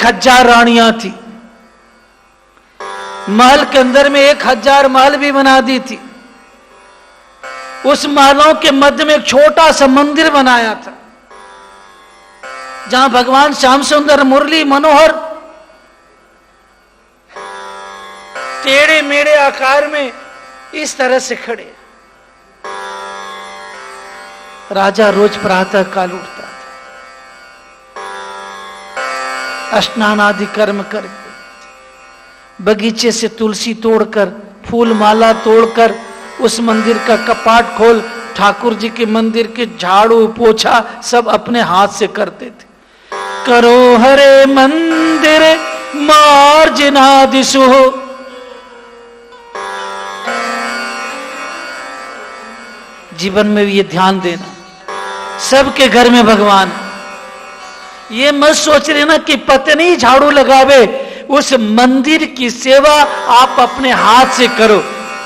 1000 रानियां थी, महल के अंदर में 1000 महल भी बना दी थी। उस महलों के मध्य में एक छोटा सा मंदिर बनाया था, जहां भगवान श्याम सुंदर मुरली मनोहर टेढ़े मेढ़े आकार में इस तरह से खड़े। राजा रोज प्रातः काल उठता था, स्नान आदि कर्म करके बगीचे से तुलसी तोड़कर, फूल माला तोड़कर, उस मंदिर का कपाट खोल ठाकुर जी के मंदिर के झाड़ू पोछा सब अपने हाथ से करते थे। करो हरे मंदिर मार्जनादिशु, जीवन में भी ये ध्यान देना, सबके घर में भगवान। ये मत सोच रहे ना कि पत्नी झाड़ू लगावे, उस मंदिर की सेवा आप अपने हाथ से करो।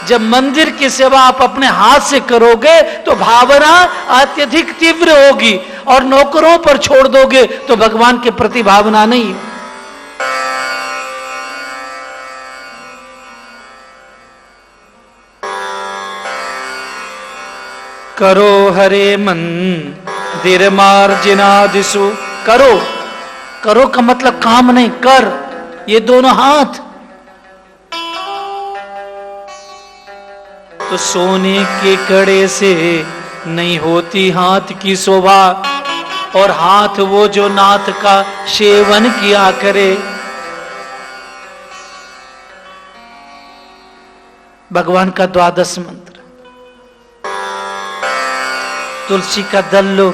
जब मंदिर की सेवा आप अपने हाथ से करोगे तो भावना अत्यधिक तीव्र होगी, और नौकरों पर छोड़ दोगे तो भगवान के प्रति भावना नहीं। करो हरे मंदिर मार्जनादिशु, करो, करो का मतलब काम नहीं, कर, ये दोनों हाथ। तो सोने के कड़े से नहीं होती हाथ की शोभा, और हाथ वो जो नाथ का सेवन किया करे। भगवान का 12 मंत्र, तुलसी का दल लो,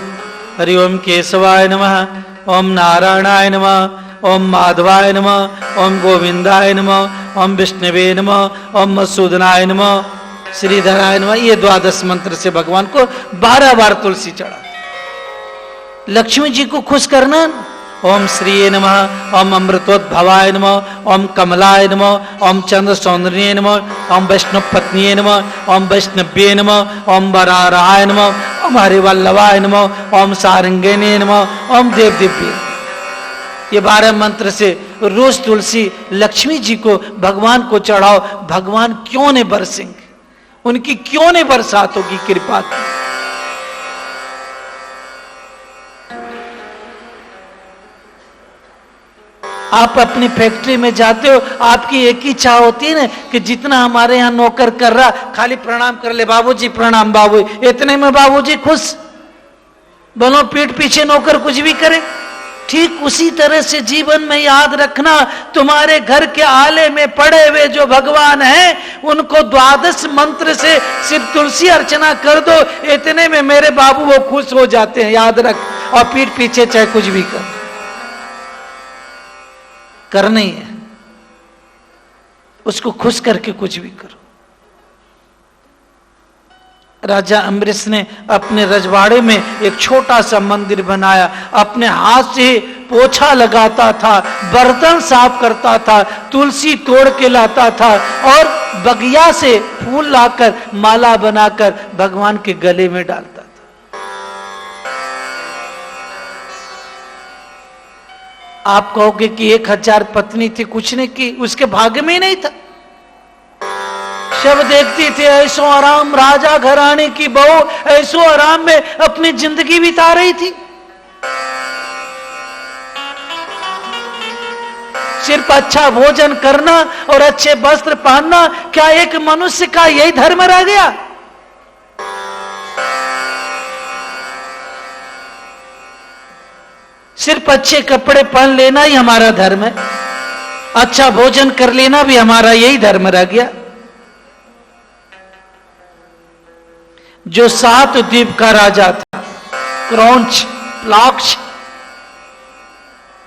हरि ओम केशवाय नमः, ओम नारायणाय नमः, ओम माधवाय नमः, ओम गोविंदाय नमः, ओम विष्णुवे नमः, ओम मधुसूदनाय नमः, श्रीधराय नमः। ये 12 मंत्र से भगवान को 12 बार तुलसी चढ़ा। लक्ष्मी जी को खुश करना, ओम श्रीये नमः, ओम अमृतोद्भवाय नमः, ओम कमलाय नमः, ओम चंद्र सौंदर्ये नमः, ओम वैष्णव पत्निये नमः, ओम वैष्णव्ये नमः, ओम वराराय नमः, ओम हरिवल्लभाय नमः, ओम सारंगिणे नमः, ओम देव दिव्य। ये 12 मंत्र से रोज तुलसी लक्ष्मी जी को, भगवान को चढ़ाओ। भगवान क्यों नहीं बरसेंगे, उनकी क्यों नहीं बरसात होगी कृपा की। आप अपनी फैक्ट्री में जाते हो, आपकी एक ही चाह होती है ना कि जितना हमारे यहाँ नौकर कर रहा, खाली प्रणाम कर ले, बाबूजी प्रणाम बाबू, इतने में बाबूजी खुश। दोनों पीठ पीछे नौकर कुछ भी करे। ठीक उसी तरह से जीवन में याद रखना, तुम्हारे घर के आले में पड़े हुए जो भगवान हैं, उनको 12 मंत्र से सिर्फ तुलसी अर्चना कर दो, इतने में मेरे बाबू वो खुश हो जाते हैं। याद रख, और पीठ पीछे चाहे कुछ भी करना ही है, उसको खुश करके कुछ भी करो। राजा अम्बरीश ने अपने रजवाड़े में एक छोटा सा मंदिर बनाया, अपने हाथ से पोछा लगाता था, बर्तन साफ करता था, तुलसी तोड़ के लाता था, और बगिया से फूल लाकर माला बनाकर भगवान के गले में डालता था। आप कहोगे कि 1000 पत्नी थी, कुछ नहीं की, उसके भाग्य में ही नहीं था। सब देखती थी ऐसो आराम, राजा घराने की बहू ऐसो आराम में अपनी जिंदगी बिता रही थी। सिर्फ अच्छा भोजन करना और अच्छे वस्त्र पहनना, क्या एक मनुष्य का यही धर्म रह गया? सिर्फ अच्छे कपड़े पहन लेना ही हमारा धर्म है, अच्छा भोजन कर लेना भी हमारा यही धर्म रह गया? जो 7 द्वीप का राजा था, क्रौंच, प्लाक्ष,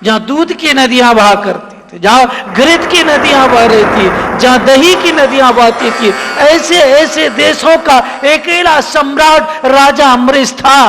जहां दूध की नदियां बहा करती थी, जहां घृत की नदियां बह रही थी, जहां दही की नदियां बहती थी, ऐसे ऐसे देशों का अकेला सम्राट राजा अम्बरीश था।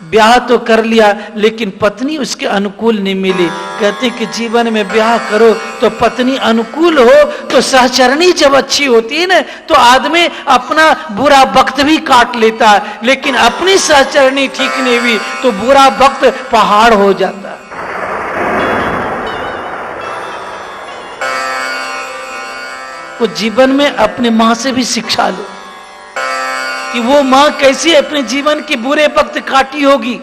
ब्याह तो कर लिया लेकिन पत्नी उसके अनुकूल नहीं मिली। कहते कि जीवन में ब्याह करो तो पत्नी अनुकूल हो तो सहचरणी जब अच्छी होती है ना तो आदमी अपना बुरा वक्त भी काट लेता है, लेकिन अपनी सहचरणी ठीक नहीं हुई तो बुरा वक्त पहाड़ हो जाता है। तो जीवन में अपने मां से भी शिक्षा लो कि वो मां कैसी अपने जीवन के बुरे वक्त काटी होगी।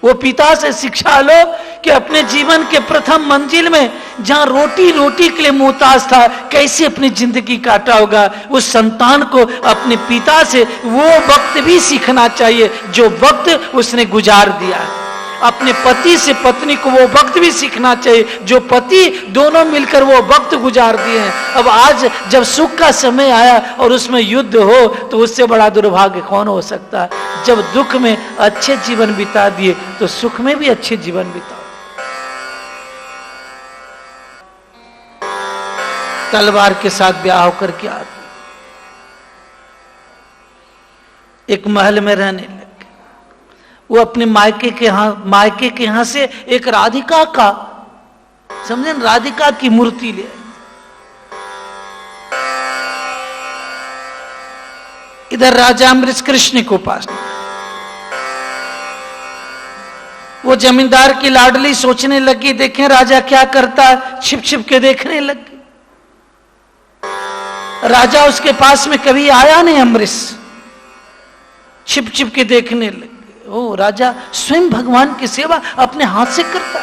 वो पिता से शिक्षा लो कि अपने जीवन के प्रथम मंजिल में जहां रोटी के लिए मोहताज था कैसे अपनी जिंदगी काटा होगा। उस संतान को अपने पिता से वो वक्त भी सीखना चाहिए जो वक्त उसने गुजार दिया है। अपने पति से पत्नी को वो वक्त भी सीखना चाहिए जो पति दोनों मिलकर वो वक्त गुजार दिए हैं। अब आज जब सुख का समय आया और उसमें युद्ध हो तो उससे बड़ा दुर्भाग्य कौन हो सकता है। जब दुख में अच्छे जीवन बिता दिए तो सुख में भी अच्छे जीवन बिताओ। तलवार के साथ ब्याह होकर के आदमी एक महल में रहने लगे। वो अपने मायके के यहां से एक राधिका का, समझे, राधिका की मूर्ति ले। इधर राजा अमरीश कृष्ण को उपासना। वो जमींदार की लाडली सोचने लगी देखें राजा क्या करता है, छिप छिप के देखने लगी। राजा उसके पास में कभी आया नहीं, अमरीश छिप छिप के देखने लगे। ओ राजा स्वयं भगवान की सेवा अपने हाथ से करता।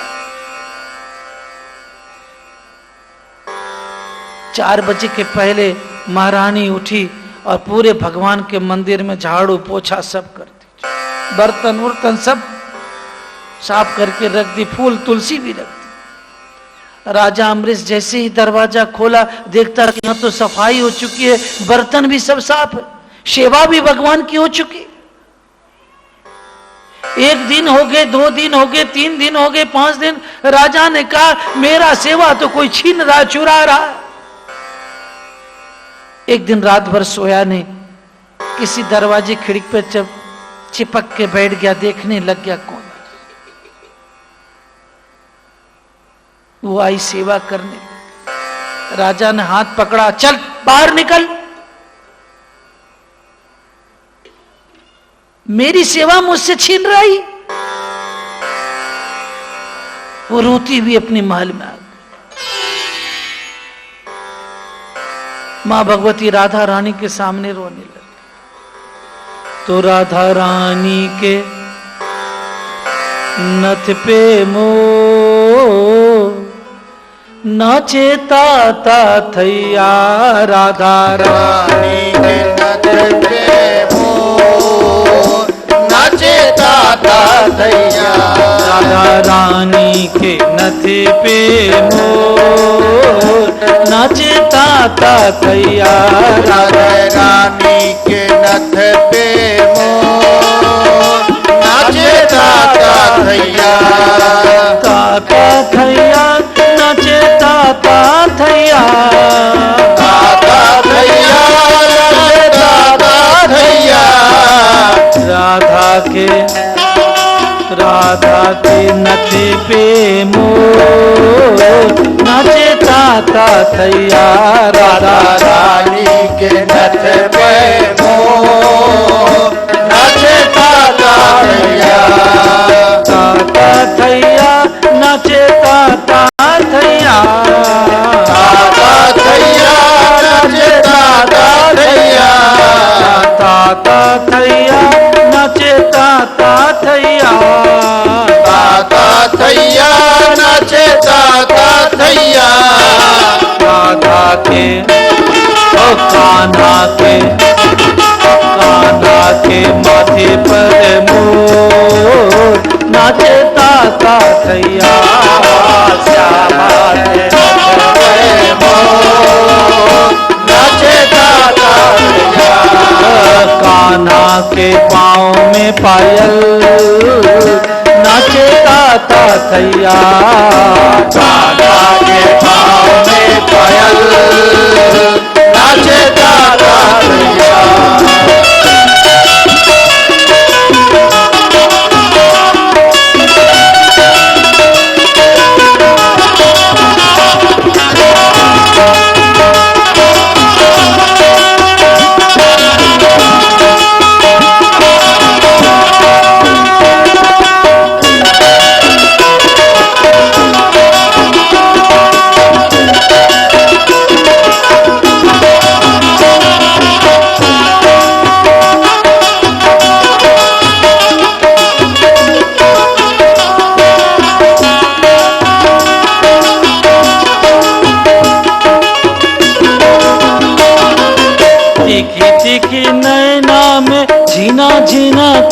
4 बजे के पहले महारानी उठी और पूरे भगवान के मंदिर में झाड़ू पोछा सब कर दी, बर्तन वर्तन सब साफ करके रख दी, फूल तुलसी भी रख दी। राजा अमरीश जैसे ही दरवाजा खोला देखता कि यहां तो सफाई हो चुकी है, बर्तन भी सब साफ है, सेवा भी भगवान की हो चुकी। 1 दिन हो गए, 2 दिन हो गए, 3 दिन हो गए, 5 दिन। राजा ने कहा मेरा सेवा तो कोई छीन रहा, चुरा रहा है। एक दिन रात भर सोया नहीं, किसी दरवाजे खिड़की पे जब चिपक के बैठ गया, देखने लग गया कौन। वो आई सेवा करने। राजा ने हाथ पकड़ा, चल बाहर निकल, मेरी सेवा मुझसे छीन रही। वो रोती हुई अपने महल में आ गई। मां भगवती राधा रानी के सामने रोने लगी। तो राधा रानी के नथ पे मोह नाचे ताता थैया। राधा रानी के नथ पे मोह नाचे ताता थैया। राधा रानी के नथ पे मोर नाचे ताता थैया। राधा रानी के नथ पे मोर नाचे ताता थैया। ताता थैया नाचे ताता थैया। ताता थैया नाचे ताता थैया। राधा के नथ पे मोर नाचे ताता थैया। राधा रानी के नथ पे मोर नाचे ताता थैया। ताता थैया नाचे ताता थैया। ताता थैया नाचे ताता थैया। ताता थैया नाचे ताता थैया। ताता थैया नाचे ताता थैया। राधा के ओ कान्हा के माथे पर मोर नाचे ताता थैया। श्यामा के मोर नाचे ताता थैया। कान्हा के पाँव में पायल नाचे ताता थैया। कान्हा के पाँव में पायल नाचे ताता थैया।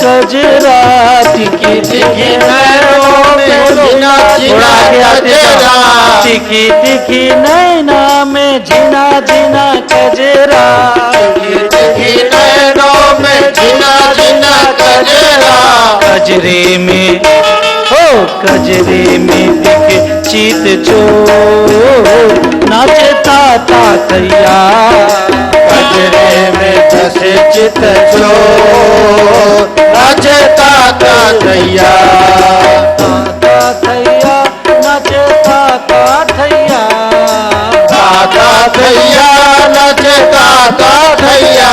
कजरा, टिकी टिकी नैनों में झिना झिना कजरा, टिकी टिकी नैना में झिना झिना कजरा, टिकी टिकी नैनों में झिना झिना कजरा, कजरे में ओ कजरे में दिखे चीत चोर, नाचे ताता थैया, कजरे में धसे चित चोर, नाचे ताता थैया, ताता थैया नाचे ताता थैया, ताता थैया नाचे ताता थैया,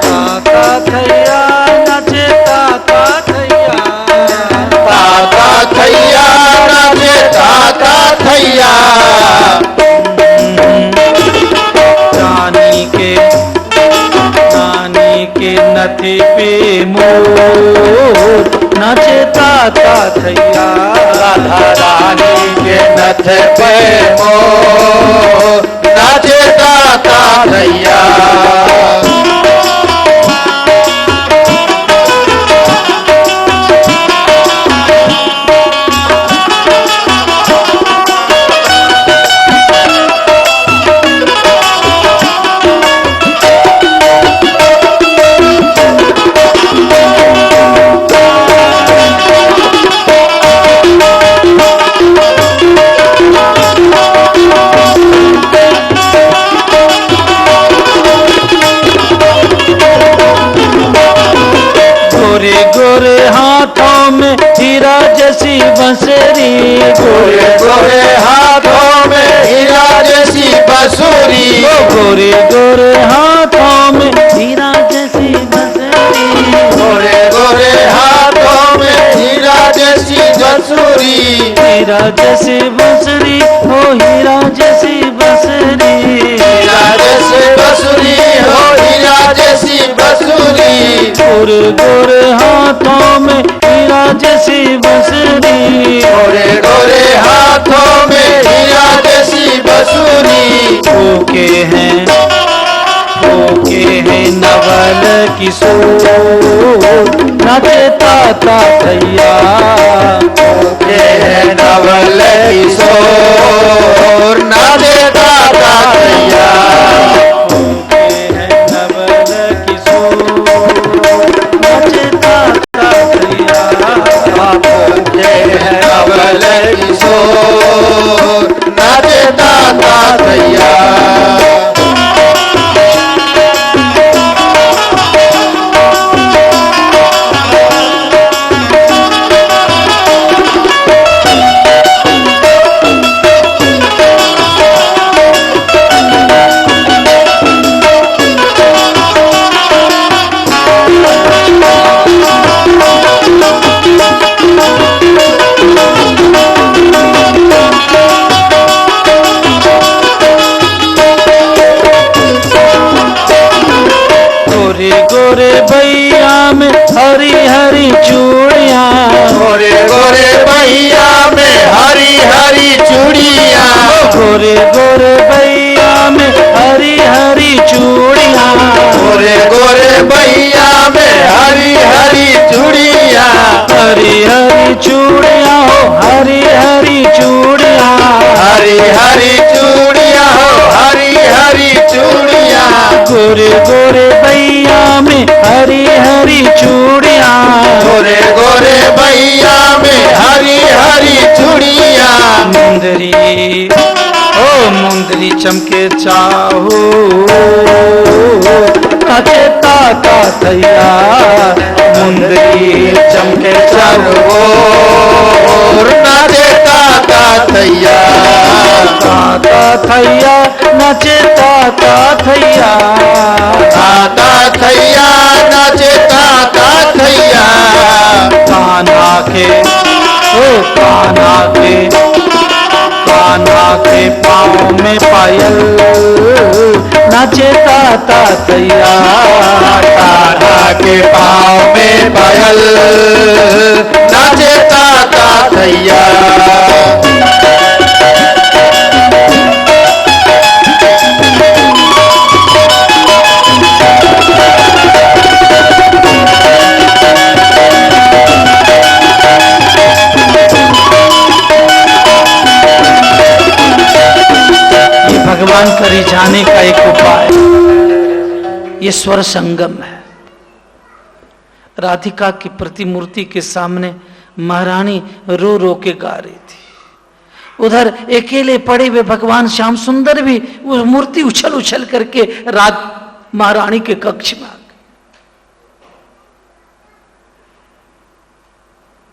ताता थैया नाचे ताता थैया, ताता थैया नाचे ताता थैया, रानी के नथी पे मोर, नाचे ताता थैया, राधा रानी के नथ पे मोर, नाचे ताता थैया, गोरे गोरे हाथों में हीरा जैसी बंसरी, गोरे गोरे हाथों में हीरा जैसी बंसुरी, गोरे गोरे हाथों में हीरा जैसी बंसरी, गोरे गोरे हाथों में हीरा जैसी बंसुरी, हीरा जैसी बंसरी हो हीरा जैसी बंसरी, हीरा जैसी बंसुरी हो हीरा जैसी बंसुरी, गोरे गोरे हाथों में हीरा जैसी बंसरी, गोरे गोरे हाथों में हीरा जैसी बंसुरी, फूके हैं नवल किशोर, नाचे ताता थैया, ये नवल किशोर, नाचे ताता थैया, फूके हैं नवल किशोर, नाचे ताता थैया, ये नवल किशोर, नाचे ताता थैया, गोरे गोरे भैया में हरी हरी चूड़ियाँ, गोरे गोरे भैया में हरी हरी चूड़ियाँ, गोरे गोरे भैया में हरी हरी चूड़ियाँ, गोरे गोरे भैया में हरी हरी चूड़ियाँ, हरी हरी चूड़ियाँ हो हरी हरी चूड़ियाँ, हरी हरी चूड़ियाँ हो हरी हरी चूड़ियाँ, गोरे गोरे भैया में हरी हरी चूड़ियाँ, गोरे गोरे भैया में हरी हरी चूड़ियाँ, मुंदरी ओ मुंदरी चमके चाहो, नाचे ताता थैया, मुंदरी चमके चारों ओर, नाचे ताता थैया, ताता थैया नाचे ताता थैया, ताता थैया नाचे ताता थैया, कान्हा के ओ कान्हा के पाँव में पायल, नाचे ताता थैया, कान्हा के पाँव में पायल, नाचे ताता थैया, तरी जाने का एक उपाय, ये स्वर संगम है। राधिका की प्रतिमूर्ति के सामने महारानी रो रो के गा रही थी। उधर अकेले पड़े हुए भगवान श्याम सुंदर भी वो मूर्ति उछल उछल करके महारानी के कक्ष में आ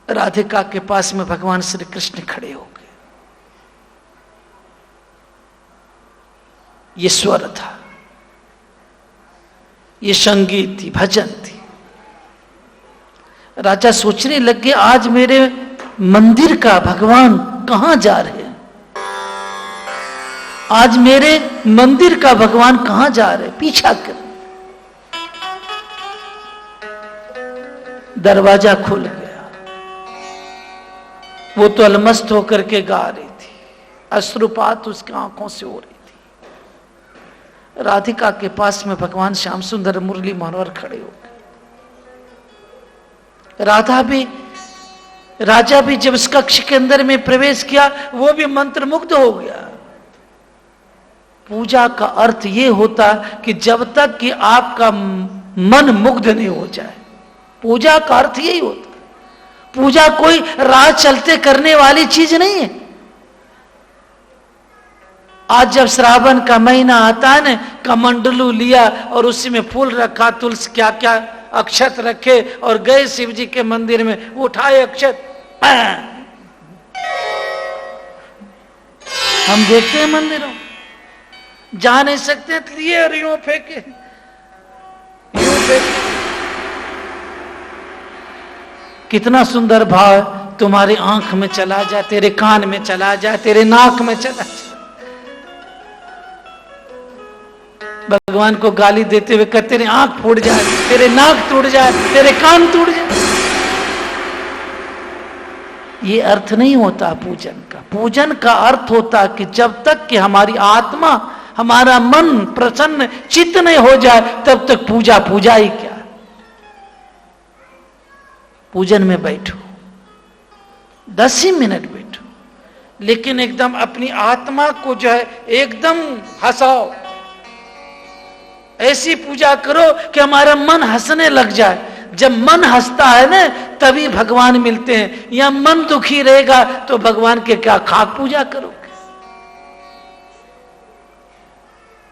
गए। राधिका के पास में भगवान श्री कृष्ण खड़े हो गए। ये स्वर था, ये संगीत थी, भजन थी। राजा सोचने लगे आज मेरे मंदिर का भगवान कहां जा रहे हैं, आज मेरे मंदिर का भगवान कहां जा रहे, पीछा कर। दरवाजा खुल गया। वो तो अलमस्त होकर के गा रही थी, अश्रुपात उसकी आंखों से हो रही थी। राधिका के पास में भगवान श्याम सुंदर मुरली मनोहर खड़े हो गए। राजा भी जब इस कक्ष के अंदर में प्रवेश किया, वो भी मंत्रमुग्ध हो गया। पूजा का अर्थ ये होता कि जब तक कि आपका मन मुग्ध नहीं हो जाए, पूजा का अर्थ यही होता। पूजा कोई राह चलते करने वाली चीज नहीं है। आज जब श्रावण का महीना आता है ना, कमंडलू लिया और उसी में फूल रखा, तुलसी क्या क्या अक्षत रखे और गए शिव जी के मंदिर में, उठाए अक्षत। हम देखते हैं मंदिरों, जा नहीं सकते लिए और यूं फेंके, यूं फेंके। कितना सुंदर भाव तुम्हारी आंख में चला जाए, तेरे कान में चला जाए, तेरे नाक में चला जाए। भगवान को गाली देते हुए कहते तेरी आंख फूट जाए, तेरे नाक टूट जाए, तेरे कान टूट जाए। ये अर्थ नहीं होता पूजन का। पूजन का अर्थ होता कि जब तक कि हमारी आत्मा, हमारा मन प्रसन्न चित्त नहीं हो जाए, तब तक पूजा पूजा ही क्या। पूजन में बैठो, 10 ही मिनट बैठो, लेकिन एकदम अपनी आत्मा को जो है एकदम हंसाओ। ऐसी पूजा करो कि हमारा मन हंसने लग जाए। जब मन हंसता है ना, तभी भगवान मिलते हैं। या मन दुखी रहेगा तो भगवान के क्या खाक पूजा करोगे।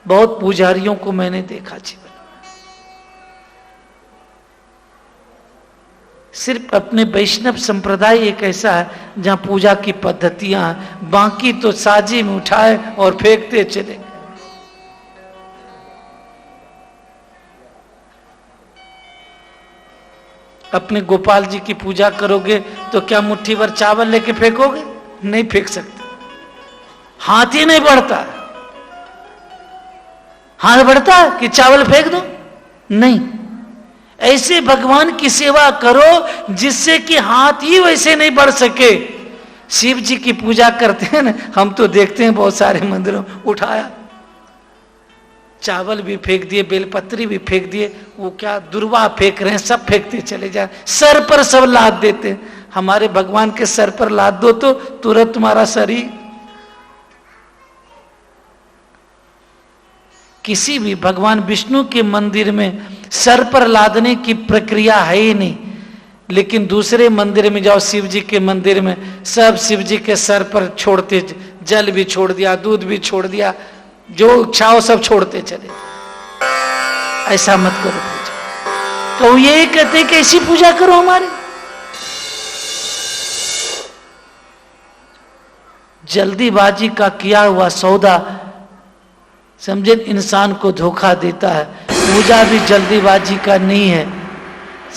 बहुत पुजारियों को मैंने देखा जीवन, सिर्फ अपने वैष्णव संप्रदाय एक ऐसा है जहां पूजा की पद्धतियां हैं, बाकी तो साजी में उठाए और फेंकते चले। अपने गोपाल जी की पूजा करोगे तो क्या मुट्ठी भर चावल लेके फेंकोगे? नहीं फेंक सकते, हाथ ही नहीं बढ़ता। हाथ बढ़ता कि चावल फेंक दो? नहीं। ऐसे भगवान की सेवा करो जिससे कि हाथ ही वैसे नहीं बढ़ सके। शिव जी की पूजा करते हैं ना, हम तो देखते हैं बहुत सारे मंदिरों, उठाया चावल भी फेंक दिए, बेलपत्री भी फेंक दिए, वो क्या दुर्वा फेंक रहे हैं, सब फेंकते चले जाए, सर पर सब लाद देते। हमारे भगवान के सर पर लाद दो तो तुरंत तुम्हारा शरीर। किसी भी भगवान विष्णु के मंदिर में सर पर लादने की प्रक्रिया है ही नहीं, लेकिन दूसरे मंदिर में जाओ, शिव जी के मंदिर में सब शिव जी के सर पर छोड़ते, जल भी छोड़ दिया, दूध भी छोड़ दिया, जो इच्छा हो सब छोड़ते चले। ऐसा मत करो पूजा। तो ये कहते कि ऐसी पूजा करो हमारी। जल्दीबाजी का किया हुआ सौदा समझे इंसान को धोखा देता है। पूजा भी जल्दीबाजी का नहीं है,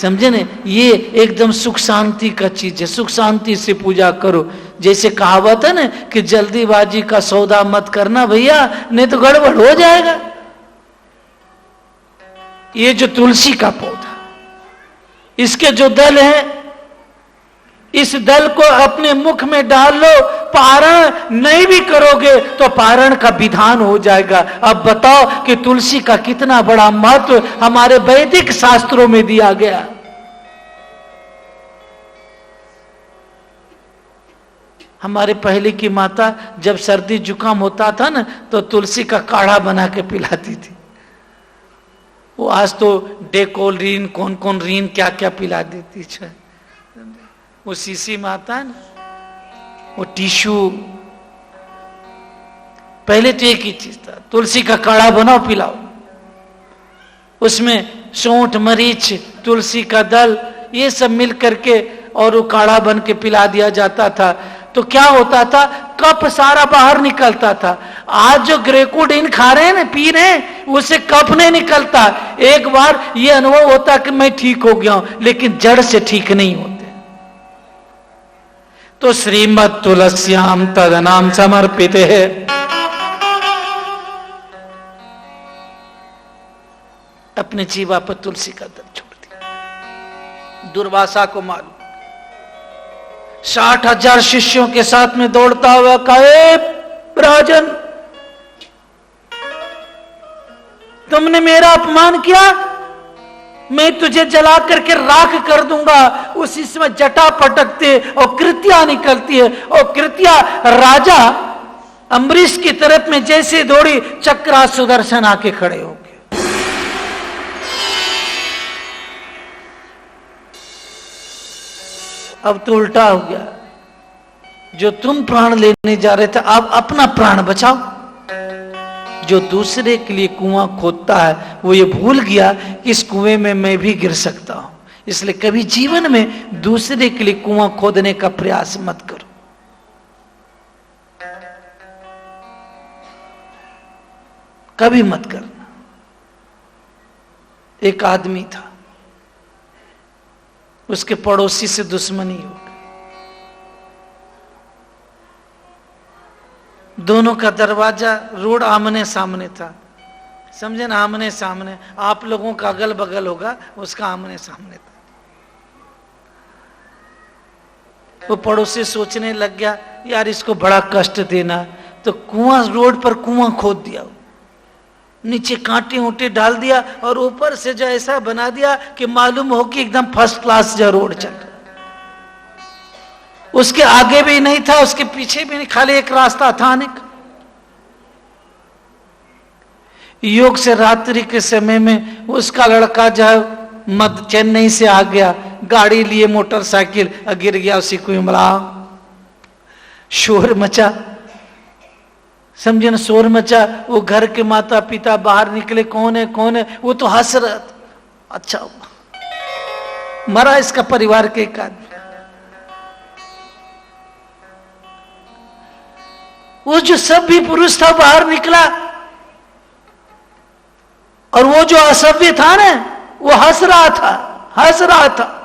समझे न। ये एकदम सुख शांति का चीज है, सुख शांति से पूजा करो। जैसे कहावत है ना कि जल्दीबाजी का सौदा मत करना भैया, नहीं तो गड़बड़ हो जाएगा। ये जो तुलसी का पौधा, इसके जो दल है, इस दल को अपने मुख में डाल लो, पारण नहीं भी करोगे तो पारण का विधान हो जाएगा। अब बताओ कि तुलसी का कितना बड़ा महत्व हमारे वैदिक शास्त्रों में दिया गया। हमारे पहले की माता जब सर्दी जुकाम होता था ना तो तुलसी का काढ़ा बना के पिलाती थी। वो आज तो डेकोलिन कौन कौन रीन क्या क्या पिला देती है। वो सीसी माता है ना, वो टिश्यू। पहले तो एक ही चीज था, तुलसी का काढ़ा बनाओ पिलाओ, उसमें सौंठ मरीच तुलसी का दल ये सब मिल करके और वो काढ़ा बन के पिला दिया जाता था। तो क्या होता था, कफ सारा बाहर निकलता था। आज जो ग्रेकोडिन खा रहे हैं ना, पी रहे हैं, उससे कफ नहीं निकलता। एक बार ये अनुभव होता कि मैं ठीक हो गया हूं, लेकिन जड़ से ठीक नहीं होते। तो श्रीमद तुलस्याम तदनाम समर्पित है। अपने जीवा पर तुलसी का दल छोड़ दिया। दुर्वासा को मालूम, 60,000 शिष्यों के साथ में दौड़ता हुआ कहे, राजन तुमने मेरा अपमान किया, मैं तुझे जला करके राख कर दूंगा। उसी समय जटा पटकते और कृत्या निकलती है, और कृत्या राजा अम्बरीश की तरफ में जैसे दौड़ी, चक्रा सुदर्शन आके खड़े हो गए। अब तो उल्टा हो गया, जो तुम प्राण लेने जा रहे थे अब अपना प्राण बचाओ। जो दूसरे के लिए कुआं खोदता है वो ये भूल गया कि इस कुएं में मैं भी गिर सकता हूं। इसलिए कभी जीवन में दूसरे के लिए कुआं खोदने का प्रयास मत करो। कभी मत करना। एक आदमी था, उसके पड़ोसी से दुश्मनी हो गई। दोनों का दरवाजा रोड आमने सामने था, समझे ना, आमने सामने। आप लोगों का अगल बगल होगा, उसका आमने सामने था। वो पड़ोसी सोचने लग गया, यार इसको बड़ा कष्ट देना, तो कुआं, रोड पर कुआं खोद दिया, नीचे कांटे ऊंटे डाल दिया और ऊपर से जो ऐसा बना दिया कि मालूम हो कि एकदम फर्स्ट क्लास जो रोड चल रहा। उसके आगे भी नहीं था, उसके पीछे भी नहीं, खाली एक रास्ता था आने का। योग से रात्रि के समय में उसका लड़का जो है मध्य चेन्नई से आ गया, गाड़ी लिए मोटरसाइकिल, गिर गया उसी को इमला। शोर मचा, समझे ना, शोर मचा। वो घर के माता पिता बाहर निकले, कौन है कौन है, वो तो हंस रहा था। अच्छा हुआ मरा इसका परिवार के एक आदमी। वो जो सब भी पुरुष था बाहर निकला, और वो जो असभ्य था ना, वो हंस रहा था।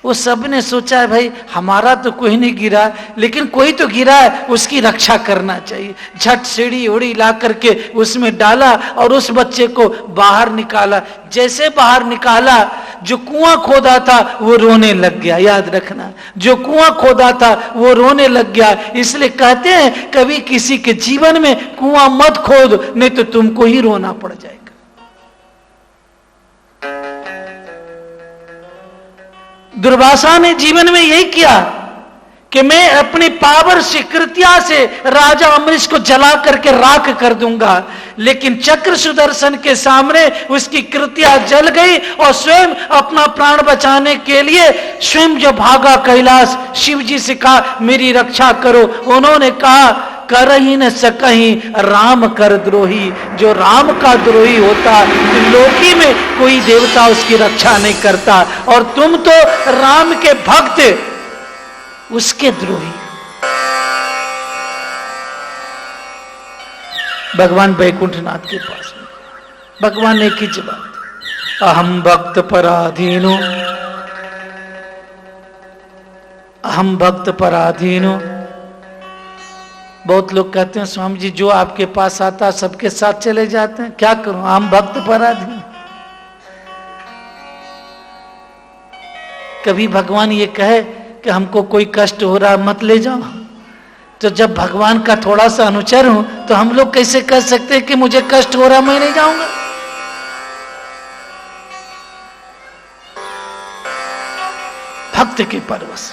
वो सब ने सोचा है भाई हमारा तो कोई नहीं गिरा, लेकिन कोई तो गिरा है, उसकी रक्षा करना चाहिए। झट सीढ़ी उड़ी ला करके उसमें डाला और उस बच्चे को बाहर निकाला। जैसे बाहर निकाला, जो कुआं खोदा था वो रोने लग गया। याद रखना, जो कुआं खोदा था वो रोने लग गया। इसलिए कहते हैं कभी किसी के जीवन में कुआं मत खोद, नहीं तो तुमको ही रोना पड़ जाएगा। दुर्वासा ने जीवन में यही किया कि मैं अपनी पावर से, कृत्या से राजा अम्बरीश को जला करके राख कर दूंगा। लेकिन चक्र सुदर्शन के सामने उसकी कृत्या जल गई और स्वयं अपना प्राण बचाने के लिए स्वयं जो भागा कैलाश, शिव जी से कहा मेरी रक्षा करो। उन्होंने कहा कर ही न सकहीं राम कर द्रोही। जो राम का द्रोही होता तो लोकी में कोई देवता उसकी रक्षा नहीं करता, और तुम तो राम के भक्त, उसके द्रोही। भगवान बैकुंठनाथ के पास में भगवान ने की जवाब, अहम भक्त पराधीनो, अहम भक्त पराधीनो। बहुत लोग कहते हैं स्वामी जी जो आपके पास आता सबके साथ चले जाते हैं, क्या करूं, हम भक्त पराधीन। कभी भगवान ये कहे कि हमको कोई कष्ट हो रहा मत ले जाओ, तो जब भगवान का थोड़ा सा अनुचर हूं तो हम लोग कैसे कह सकते हैं कि मुझे कष्ट हो रहा मैं नहीं जाऊंगा। भक्त के परवश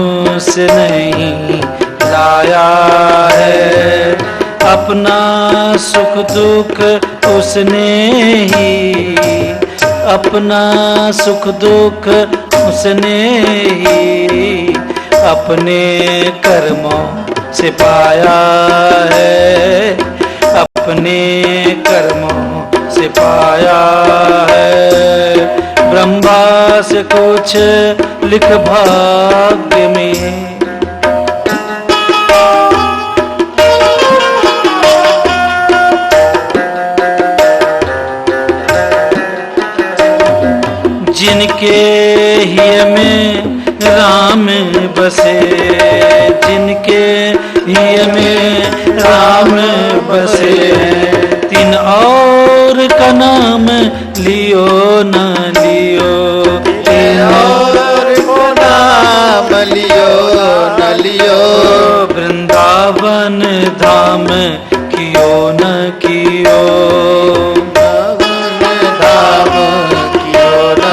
रस नहीं लाया है। अपना सुख दुख उसने ही, अपना सुख दुख उसने ही अपने कर्मों से पाया है, अपने कर्मों से पाया है। ब्रह्मा से कुछ लिख भाग्य में, जिनके हिय में राम बसे, जिनके हिय में राम बसे, तीन और का नाम लियो न लियो, तीन और को नाम लियो न लियो। वृंदावन धाम कियो न कियो, धाम कियो न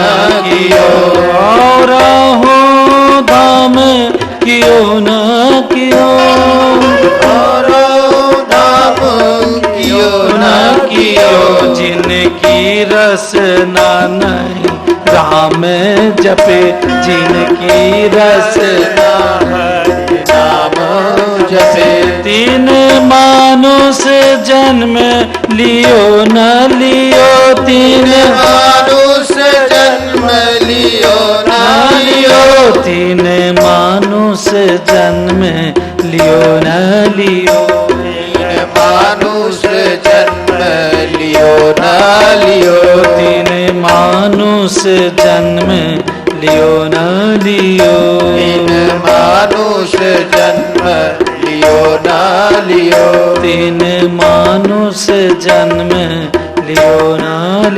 कियो। और हो धाम कियो न कियो, और धाम कियो न कियो। जिनकी रसना नहीं राम जपे, जिनकी रसना नाम जपे। तीन मानुष जन्म लियो न लियो, तीन मानुष जन्म लियो न लियो। तीन मानुष जन्म लियो न लियो, मानुष जन्म लियो न लियो। तीन मानुष जन्म लियो न लियो, तीन मानुष जन्म लियो न लियो। तीन मानुष जन्म लियो न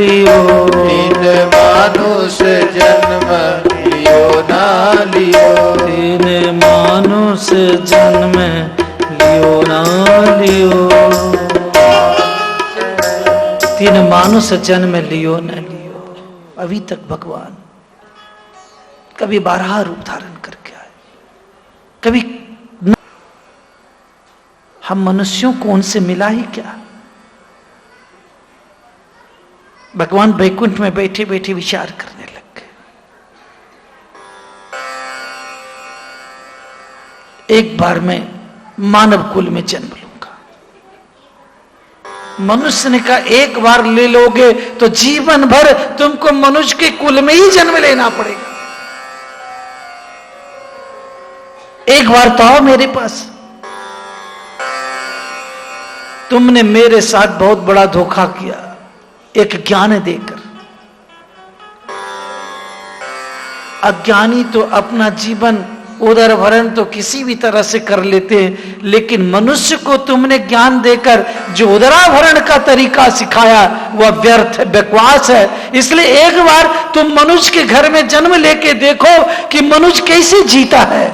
लियो, तीन मानुष जन्म लियो न लियो। तीन मानुष जन्म लियो न लियो, तीन मानुष जन्म लियो न लियो। अभी तक भगवान कभी 12 रूप धारण करके आए, कभी हम मनुष्यों को उनसे मिला ही क्या। भगवान वैकुंठ में बैठे बैठे विचार करने लग गए। एक बार मैं मानव कुल में जन्म लूंगा। मनुष्य ने कहा एक बार ले लोगे तो जीवन भर तुमको मनुष्य के कुल में ही जन्म लेना पड़ेगा। एक बार तो आओ मेरे पास। तुमने मेरे साथ बहुत बड़ा धोखा किया एक ज्ञान देकर। अज्ञानी तो अपना जीवन उदर भरण तो किसी भी तरह से कर लेते हैं, लेकिन मनुष्य को तुमने ज्ञान देकर जो उदराभरण का तरीका सिखाया वह व्यर्थ है, बकवास है। इसलिए एक बार तुम मनुष्य के घर में जन्म लेके देखो कि मनुष्य कैसे जीता है।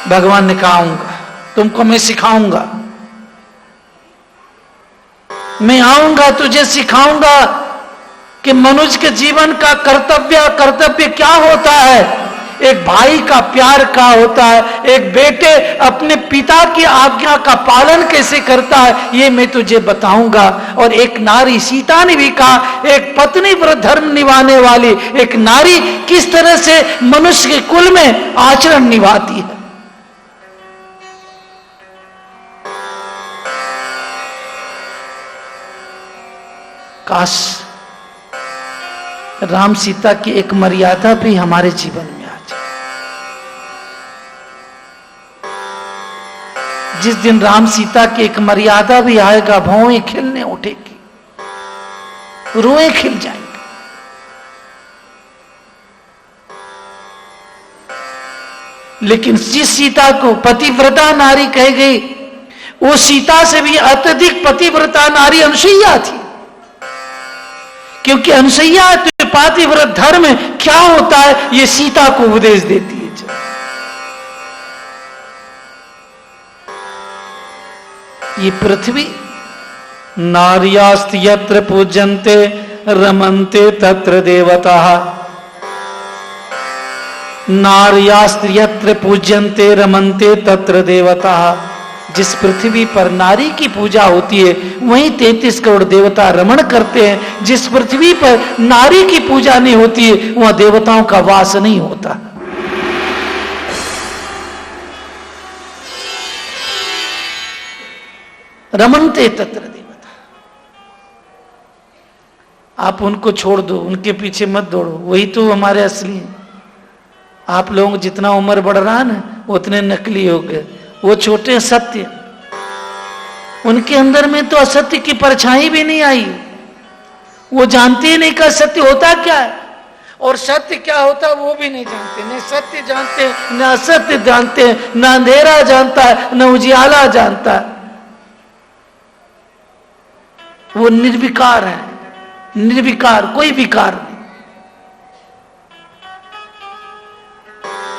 भगवान ने कहा आऊंगा, तुमको मैं सिखाऊंगा, मैं आऊंगा तुझे सिखाऊंगा कि मनुष्य के जीवन का कर्तव्य क्या होता है। एक भाई का प्यार क्या होता है, एक बेटे अपने पिता की आज्ञा का पालन कैसे करता है, ये मैं तुझे बताऊंगा। और एक नारी, सीता ने भी कहा, एक पत्नी व्रत धर्म निभाने वाली एक नारी किस तरह से मनुष्य के कुल में आचरण निभाती है। काश राम सीता की एक मर्यादा भी हमारे जीवन में आ जाए। जिस दिन राम सीता की एक मर्यादा भी आएगा, भौएं खिलने उठेगी, रोएं खिल जाएंगे। लेकिन जिस सीता को पतिव्रता नारी कही गई, वो सीता से भी अत्यधिक पतिव्रता नारी अनुसुईया थी। क्योंकि अनुसुईया पातिव्रत धर्म क्या होता है ये सीता को उपदेश देती है। ये पृथ्वी नार्यास्त यत्र पूजन्ते रमन्ते तत्र देवताः, नार्यास्त्र्यत्र पूज्यन्ते रमन्ते तत्र देवताः। जिस पृथ्वी पर नारी की पूजा होती है वहीं 33 करोड़ देवता रमण करते हैं। जिस पृथ्वी पर नारी की पूजा नहीं होती है वहां देवताओं का वास नहीं होता। रमन्ते तत्र देवता। आप उनको छोड़ दो, उनके पीछे मत दौड़ो, वही तो हमारे असली हैं। आप लोगों को जितना उम्र बढ़ रहा है ना उतने नकली हो गए। वो छोटे सत्य, उनके अंदर में तो असत्य की परछाई भी नहीं आई। वो जानते ही नहीं कि सत्य होता क्या है और सत्य क्या होता है वो भी नहीं जानते। न सत्य जानते न असत्य जानते, न अंधेरा जानता है न उजियाला जानता है। वो निर्विकार है, निर्विकार, कोई विकार नहीं।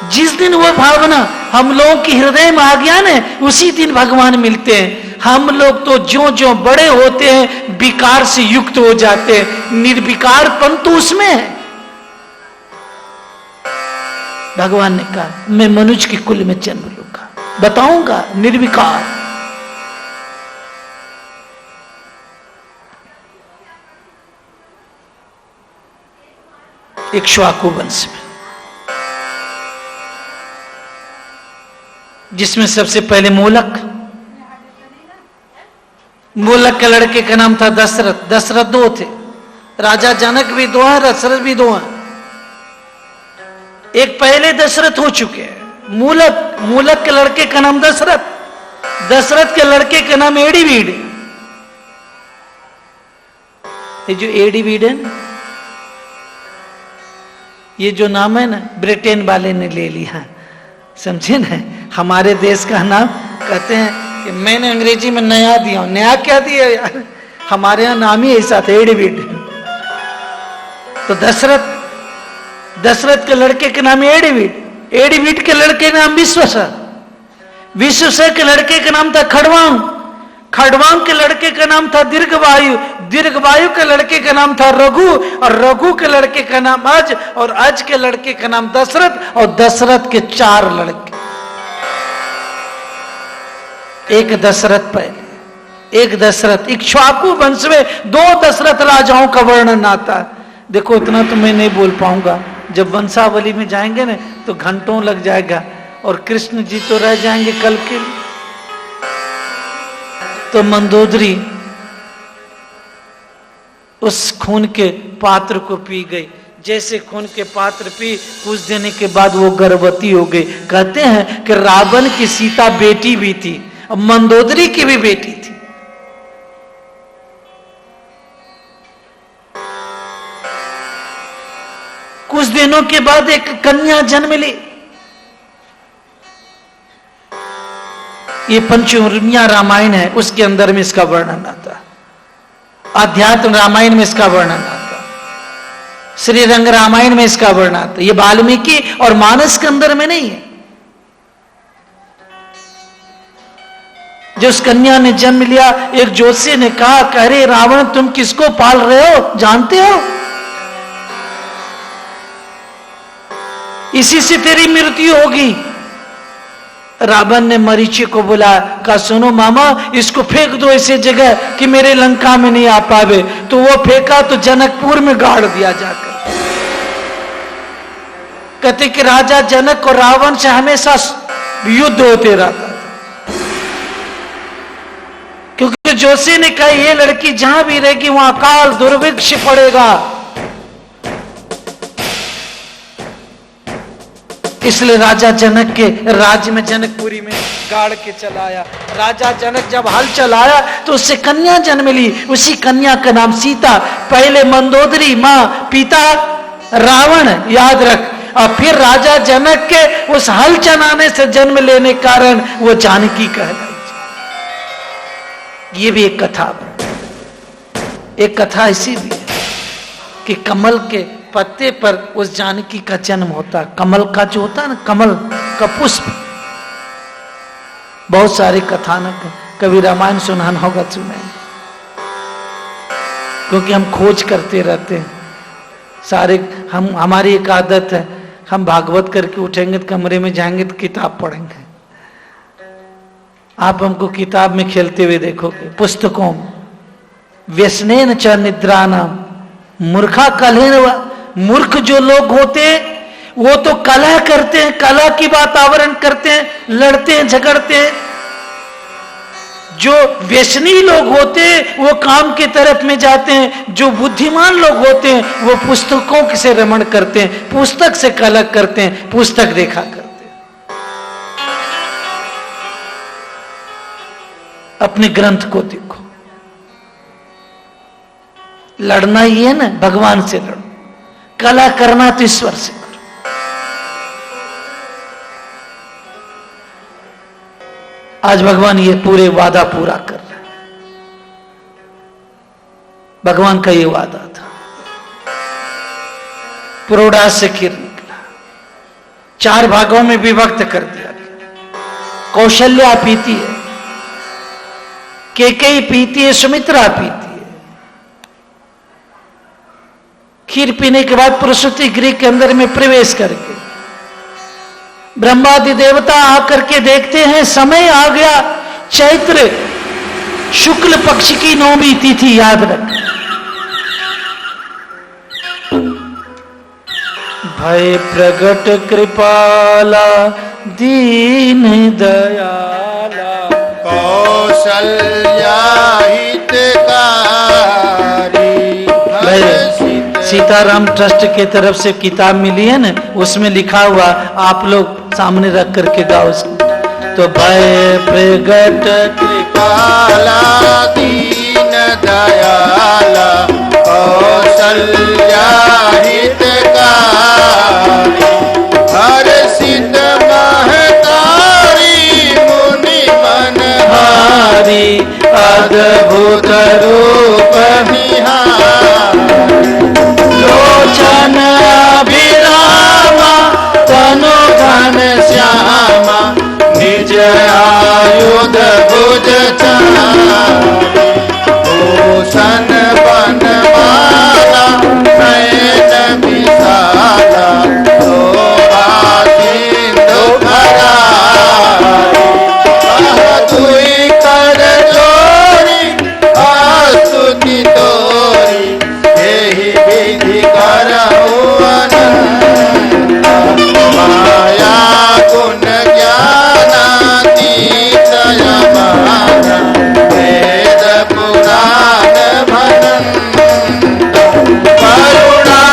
जिस दिन वो भावना हम लोगों के हृदय में आ गया ना उसी दिन भगवान मिलते हैं। हम लोग तो ज्यों ज्यों बड़े होते हैं विकार से युक्त हो जाते हैं, निर्विकारपन तो उसमें है। भगवान ने कहा मैं मनुष्य के कुल में जन्म लूंगा, बताऊंगा निर्विकार। इक्ष्वाकु वंश में, जिसमें सबसे पहले मूलक के लड़के का नाम था दशरथ। दशरथ दो थे, राजा जनक भी दो हैं, दशरथ भी दो हैं। एक पहले दशरथ हो चुके हैं। मूलक के लड़के का नाम दशरथ, दशरथ के लड़के का नाम एडीवीड। ये जो एडीवीड है ना, ये जो नाम है ना ब्रिटेन वाले ने ले लिया, समझे ना। हमारे देश का नाम कहते हैं कि मैंने अंग्रेजी में नया दिया। नया क्या दिया यार, हमारे यहां नाम ही ऐसा था एडीवीड। तो दशरथ के लड़के के नाम एडीवीड, एडीवीड के लड़के का नाम विश्वसर, विश्वसर के लड़के का नाम था खड़वांग, खड़वांग के लड़के का नाम था दीर्घवायु, दीर्घवायु के लड़के का नाम था रघु, और रघु के लड़के का नाम अज, और अज के लड़के का नाम दशरथ, और दशरथ के 4 लड़के। एक दशरथ पहले, एक दशरथ। इक्ष्वाकु वंश में 2 दशरथ राजाओं का वर्णन आता है। देखो इतना तो मैं नहीं बोल पाऊंगा, जब वंशावली में जाएंगे ना तो घंटों लग जाएगा, और कृष्ण जी तो रह जाएंगे कल के लिए। तो मंदोदरी उस खून के पात्र को पी गई। जैसे खून के पात्र पी, कुछ देने के बाद वो गर्भवती हो गई। कहते हैं कि रावण की सीता बेटी भी थी, और मंदोदरी की भी बेटी थी। कुछ दिनों के बाद एक कन्या जन्म ली। ये पंचूर्मिया रामायण है, उसके अंदर में इसका वर्णन आता है। अध्यात्म रामायण में इसका वर्णन आता है, श्री रंग रामायण में इसका वर्णन आता है। ये वाल्मीकि और मानस के अंदर में नहीं है। जो उस कन्या ने जन्म लिया, एक ज्योतिषी ने कहा कि अरे रावण तुम किसको पाल रहे हो, जानते हो इसी से तेरी मृत्यु होगी। रावण ने मरीचि को बोला, कहा सुनो मामा इसको फेंक दो ऐसी जगह कि मेरे लंका में नहीं आ पावे। तो वो फेंका तो जनकपुर में गाड़ दिया जाकर। कहते कि राजा जनक और रावण से हमेशा युद्ध होते रहता, क्योंकि जोशी ने कहा ये लड़की जहां भी रहेगी वहां काल दुर्भिक्ष पड़ेगा। इसलिए राजा जनक के राज्य में जनकपुरी में गाड़ के चलाया। राजा जनक जब हल चलाया तो उससे कन्या जन्म ली। उसी कन्या का नाम सीता। पहले मंदोदरी मां, पिता रावण, याद रख। और फिर राजा जनक के उस हल चलाने से जन्म लेने के कारण वो जानकी कहलाई। ये भी एक कथा, एक कथा ऐसी भी है कि कमल के पत्ते पर उस जानकी का जन्म होता। कमल का जो होता है ना, कमल का पुष्प। बहुत सारे कथानक कभी रामायण सुनाना होगा सुने। क्योंकि हम खोज करते रहते हैं सारे। हमारी एक आदत है, हम भागवत करके उठेंगे तो कमरे में जाएंगे तो किताब पढ़ेंगे। आप हमको किताब में खेलते हुए देखोगे, पुस्तकों में। व्यसनेन च निद्रानाम मूर्खा कलह। मूर्ख जो लोग होते हैं वो तो कलह करते हैं, कलह की वातावरण करते हैं, लड़ते हैं, झगड़ते हैं। जो व्यसनी लोग होते हैं वो काम की तरफ में जाते हैं। जो बुद्धिमान लोग होते हैं वो पुस्तकों से रमण करते हैं, पुस्तक से कलह करते हैं, पुस्तक देखा करते हैं। अपने ग्रंथ को देखो। लड़ना ही है ना, भगवान से लड़ो। कलह करना तो ईश्वर से करो। आज भगवान ये पूरे वादा पूरा कर रहे हैं। भगवान का ये वादा था। पुरोडास से खीर निकला, 4 भागों में विभक्त कर दिया गया। कौशल्या पीती है, केकई पीती है, सुमित्रा पीती है। खीर पीने के बाद प्रसूति गृह के अंदर में प्रवेश करके ब्रह्मादि देवता आकर के देखते हैं समय आ गया। चैत्र शुक्ल पक्ष की 9वीं तिथि याद रख। भय प्रगट कृपाला दीन दयाला कौशल्या हितकारी। सीताराम ट्रस्ट के तरफ से किताब मिली है ना, उसमें लिखा हुआ, आप लोग सामने रख करके गाओ उसको। तो भय प्रगट कृपाला दीन दयाला कौशल्या हितकारी। हर्षित महतारी मुनि मनहारी अद्भुत रूप निहारी। लोचन अभिरामा तनु घन श्यामा निज आयुध भुज चारि। भूषण बनमाला नयन विशाला शोभा सिंधु भरारी। दुई कर जोड़ी स्तुति तोरी एहि विधि करहु अनंत। माया गुण ज्ञानातीत अपार वेद पुराण भनंत। करुणा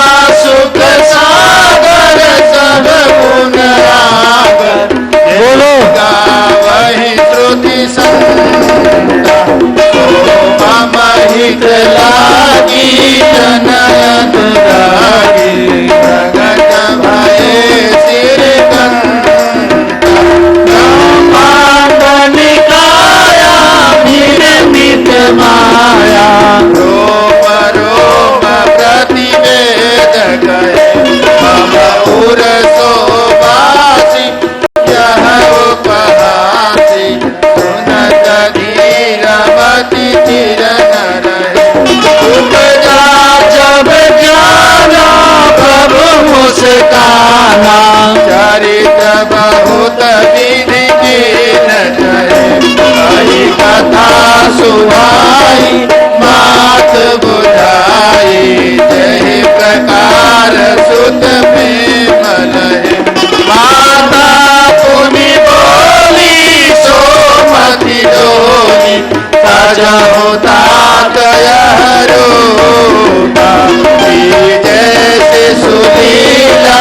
सुख सागर सब गुण आगर बोलो गावहि श्रुति संत। मम हित लागी जनयन रागी प्रगट भये सिर ब्रह्मांड निकाया निर्मित माया। रूप रूप प्रतिवेद गए मम उर शोभासी यह उपहासी। सुनत धीर मति चिर न रहे उपजा जब जाना प्रभु मुस्काना। चरित बहुत विधि कीन जय कही कथा सुहाई मात बुझाई। जय प्रकार सुत प्रेम लहे माता पुनि बोली सोमति डोली। सजहु तात यह रूपा जैसे सुलीला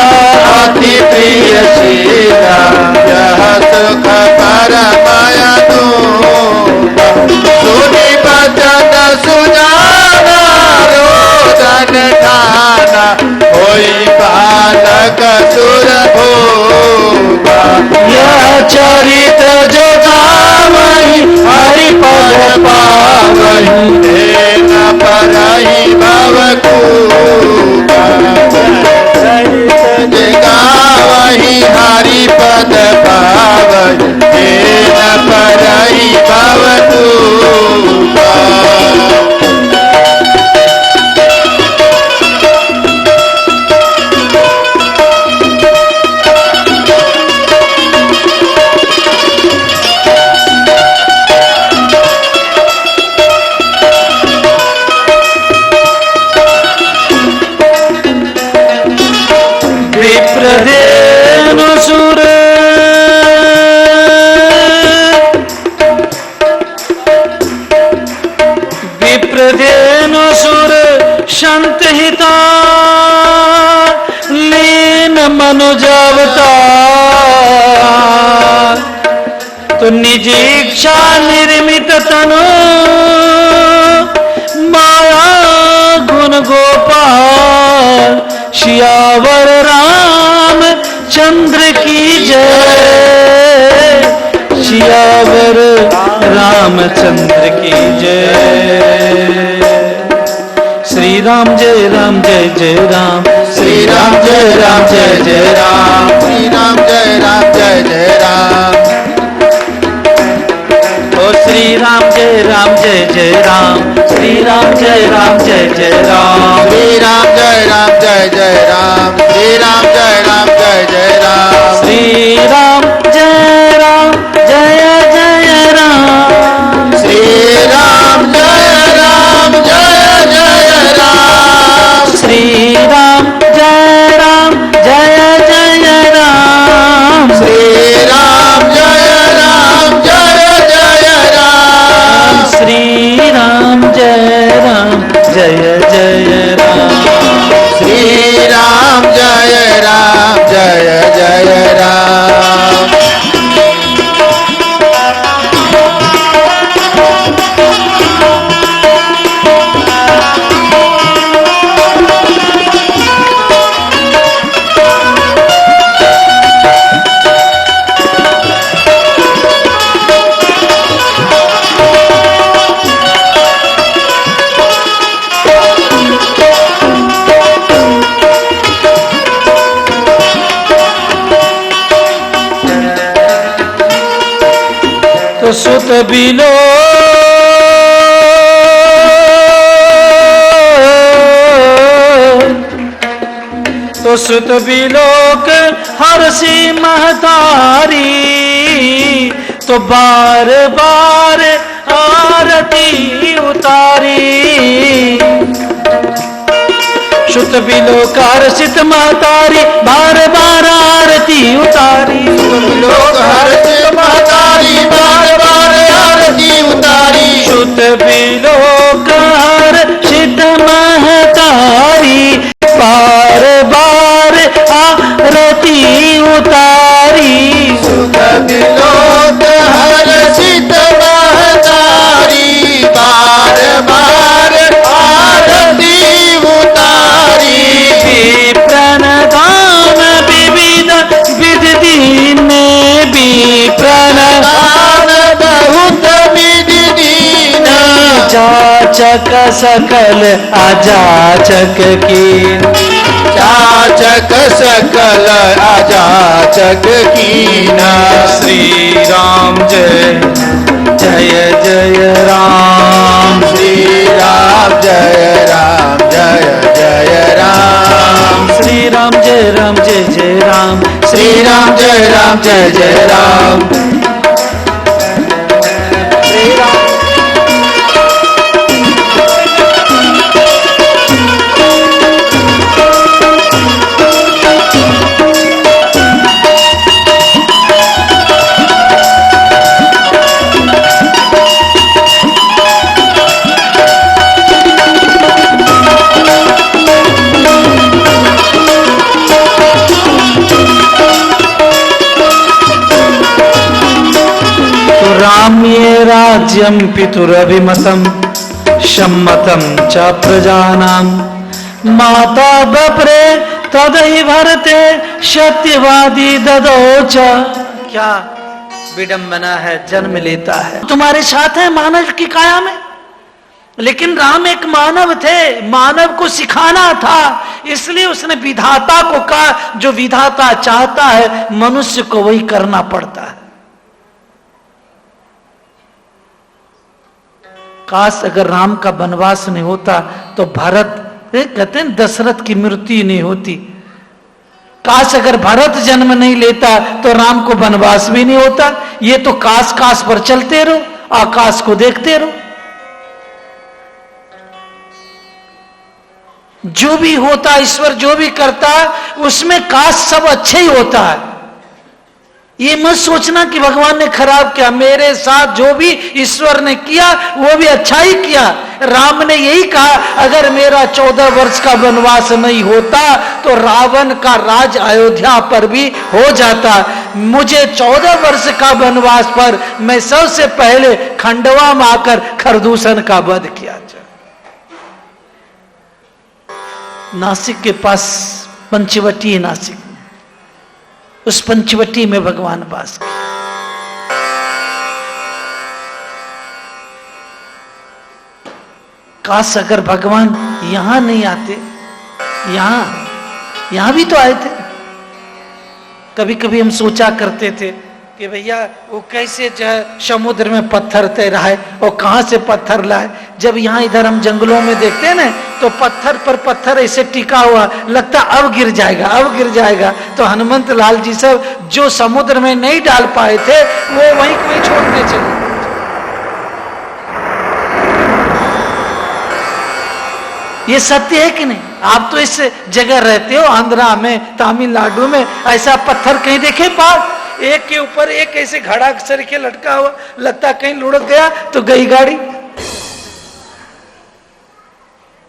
अति प्रिय शीला। यह सुख परमय दूपा सुनि बचन सुजाना रोदन ठाना। होई बालक सुर भूपा यह चरित्र जो गावहि हरि पद पावहि। न परहि भव कूपा गावहि हरि पद पावहि। न परहि भव कूपा। संत हिता लीन मनुजावतार, तो निज इच्छा निर्मित तनु माया गुण गोपाल, सियावर राम चंद्र की जय, सियावर रामचंद्र की जय। श्री राम जय राम जय जय राम, श्री राम जय राम जय जय राम, श्री राम जय राम जय जय राम। ओ श्री राम जय राम जय जय राम, श्री राम जय राम जय जय राम, श्री राम जय राम जय जय राम, श्री राम जय राम जय जय राम। श्री राम जय राम जय जय राम, श्री राम जय राम जय जय राम, श्री राम जय राम जय जय राम, श्री राम जय राम जय जय राम, श्री राम जय राम जय जय राम, श्री राम जय राम जय जय राम। तो सुत बिलो तो सुत बिलोक हर्षी महतारी, तो बार बार आरती उतारी, सुत बिलोक हर्षित महतारी, बार बार आरती उतारी, लोग हर्षित महतारी, बार बार आरती उतारी, सुत बिलोक हर्षित महतारी, बार बार आरती उतारी, सुख विलोक हर्षित महतारी, बार बार आरती उतारी, प्रणदान विविध विधि दीने भी प्रणदान बहुत विधि दीन, जाचक सकल अजाचक की, जाचक सकल अजाचक कीना। श्री राम जय जय जय राम, श्री राम जय राम जय जय राम, श्री राम जय राम जय जय राम, श्री राम जय राम जय जय राम। श्री राम राम्ये राज्यं पितुरभिमतं सम्मतं च प्रजानां, माता बप्रे तदहि भरते सत्यवादी ददो च। क्या विडंबना है, जन्म लेता है, तुम्हारे साथ है मानव की काया में, लेकिन राम एक मानव थे, मानव को सिखाना था, इसलिए उसने विधाता को कहा जो विधाता चाहता है मनुष्य को वही करना पड़ता है। काश अगर राम का वनवास नहीं होता तो भरत, कहते हैं दशरथ की मृत्यु नहीं होती। काश अगर भरत जन्म नहीं लेता तो राम को वनवास भी नहीं होता। ये तो काश काश पर चलते रहो, आकाश को देखते रहो। जो भी होता ईश्वर जो भी करता उसमें काश सब अच्छे ही होता है। ये मत सोचना कि भगवान ने खराब किया, मेरे साथ जो भी ईश्वर ने किया वो भी अच्छा ही किया। राम ने यही कहा, अगर मेरा 14 वर्ष का वनवास नहीं होता तो रावण का राज अयोध्या पर भी हो जाता। मुझे 14 वर्ष का वनवास पर मैं सबसे पहले खंडवा में आकर खरदूषण का वध किया। नासिक के पास पंचवटी है, नासिक, उस पंचवटी में भगवान वास किया। काश अगर भगवान यहां नहीं आते, यहां भी तो आए थे। कभी कभी हम सोचा करते थे कि भैया वो कैसे जो है समुद्र में पत्थर तैरा है और कहां से पत्थर लाए। जब यहां इधर हम जंगलों में देखते हैं ना तो पत्थर पर पत्थर ऐसे टिका हुआ, लगता अब गिर जाएगा, अब गिर जाएगा। तो हनुमंत लाल जी सब जो समुद्र में नहीं डाल पाए थे वो वहीं वहीं छोड़ने चले। ये सत्य है कि नहीं? आप तो इस जगह रहते हो, आंध्रा में, तमिलनाडु में, ऐसा पत्थर कहीं देखे पास? एक के ऊपर एक ऐसे घड़ा सर के लटका हुआ, लगता कहीं लुढ़क गया तो गई गाड़ी।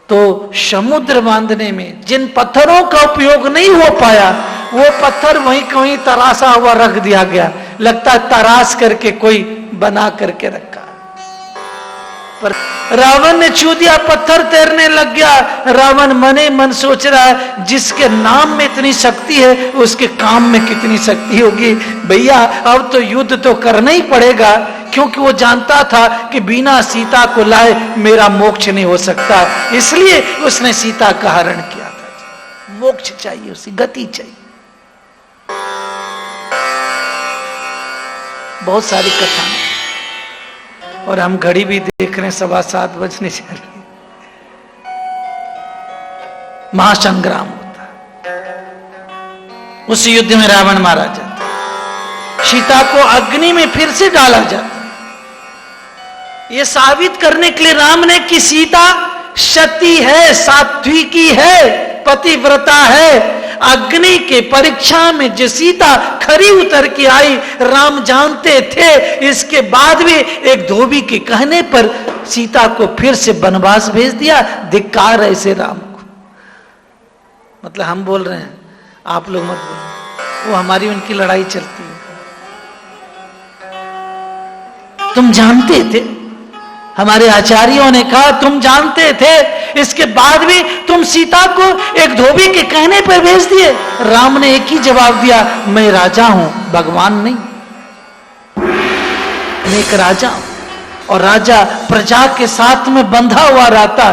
तो समुद्र बांधने में जिन पत्थरों का उपयोग नहीं हो पाया वो पत्थर वहीं कहीं तराशा हुआ रख दिया गया, लगता तराश करके कोई बना करके रखा। पर रावण ने छू दिया, पत्थर तैरने लग गया। रावण मने मन सोच रहा है जिसके नाम में इतनी शक्ति है उसके काम में कितनी शक्ति होगी। भैया अब तो युद्ध तो करना ही पड़ेगा, क्योंकि वो जानता था कि बिना सीता को लाए मेरा मोक्ष नहीं हो सकता। इसलिए उसने सीता का हरण किया था। मोक्ष चाहिए, उसी गति चाहिए। बहुत सारी कथा, और हम घड़ी भी देख रहे हैं 7:15 बजने जा रही है। महासंग्राम होता, उस युद्ध में रावण मारा जाता, सीता को अग्नि में फिर से डाला जाता। यह साबित करने के लिए राम ने कि सीता सती है, सात्विकी है, पतिव्रता है। अग्नि के परीक्षा में जो सीता खरी उतर के आई, राम जानते थे। इसके बाद भी एक धोबी के कहने पर सीता को फिर से वनवास भेज दिया। धिक्कार ऐसे राम को। मतलब हम बोल रहे हैं, आप लोग मत बोलो, वो हमारी उनकी लड़ाई चलती है। तुम जानते थे, हमारे आचार्यों ने कहा तुम जानते थे, इसके बाद भी तुम सीता को एक धोबी के कहने पर भेज दिए। राम ने एक ही जवाब दिया, मैं राजा हूं, भगवान नहीं। मैं एक राजा हूं, और राजा प्रजा के साथ में बंधा हुआ रहता।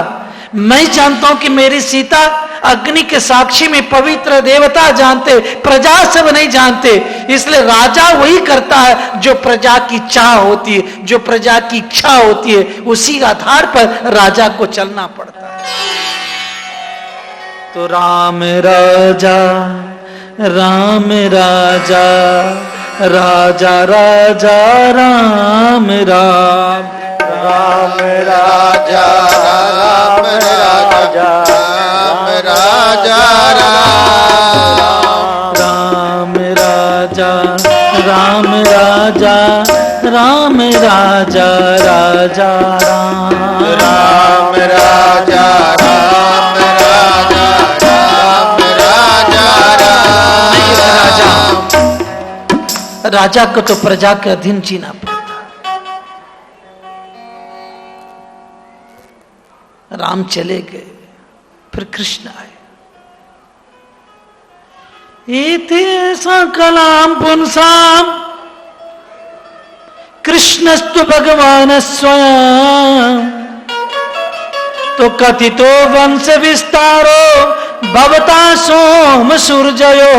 मैं जानता हूं कि मेरी सीता अग्नि के साक्षी में पवित्र देवता जानते, प्रजा सब नहीं जानते। इसलिए राजा वही करता है जो प्रजा की चाह होती है, जो प्रजा की इच्छा होती है, उसी आधार पर राजा को चलना पड़ता है। तो राम राजा, राम राजा, राजा राजा, राम राम, राम राजा, राम राजा, राम राजा, राम राजा, राम राजा, राम राजा, राजा राम, राम राजा, राम राजा, राम राजा, राजा को तो प्रजा के अधीन जीना पड़ता। राम चले गए, फिर कृष्ण आए। इति सकलाम पुंसाम कृष्णस्तु भगवान स्वयं, तो कथितो वंश विस्तारो भवता सोम सूर्ययो,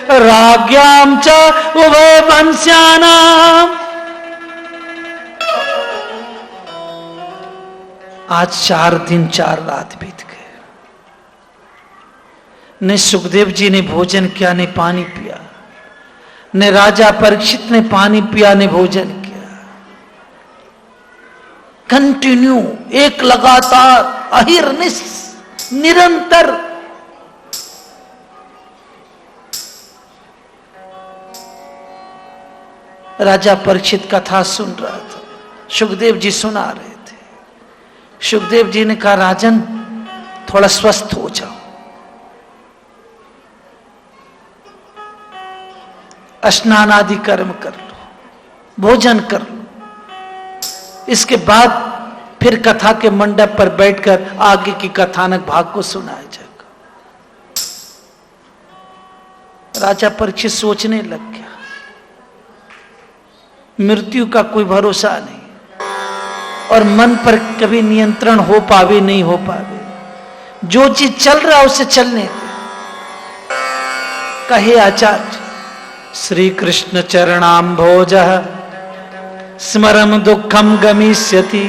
राज्ञां च उभय वंश्यानाम। आज 4 दिन 4 रात बीत गए। न सुखदेव जी ने भोजन किया, न पानी पिया, न राजा परीक्षित ने पानी पिया, न भोजन किया। कंटिन्यू, एक लगातार, अहिर्निश, निरंतर। राजा परीक्षित कथा सुन रहा था, सुखदेव जी सुना रहे थे। सुखदेव जी ने कहा, राजन थोड़ा स्वस्थ हो जाओ, स्नान आदि कर्म कर लो, भोजन कर लो, इसके बाद फिर कथा के मंडप पर बैठकर आगे की कथानक भाग को सुनाया जाएगा। राजा परीक्षित सोचने लग गया, मृत्यु का कोई भरोसा नहीं और मन पर कभी नियंत्रण हो पावे नहीं हो पावे, जो चीज चल रहा है उसे चलने दे। कहे आचार्य, श्री कृष्ण चरणाम्भोज स्मरम दुखम गमिष्यति।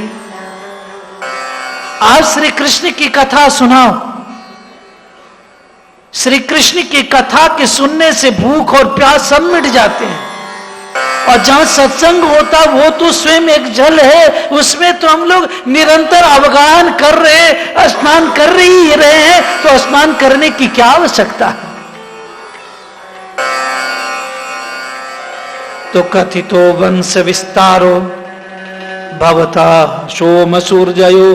आप श्री कृष्ण की कथा सुनाओ। श्री कृष्ण की कथा के सुनने से भूख और प्यास सब मिट जाते हैं। और जहां सत्संग होता वो तो स्वयं एक जल है, उसमें तो हम लोग निरंतर अवगाहन कर रहे, स्नान कर ही रहे हैं, तो स्नान करने की क्या आवश्यकता है। तो कथितो वंश विस्तारो भवता सोम सूर्जयो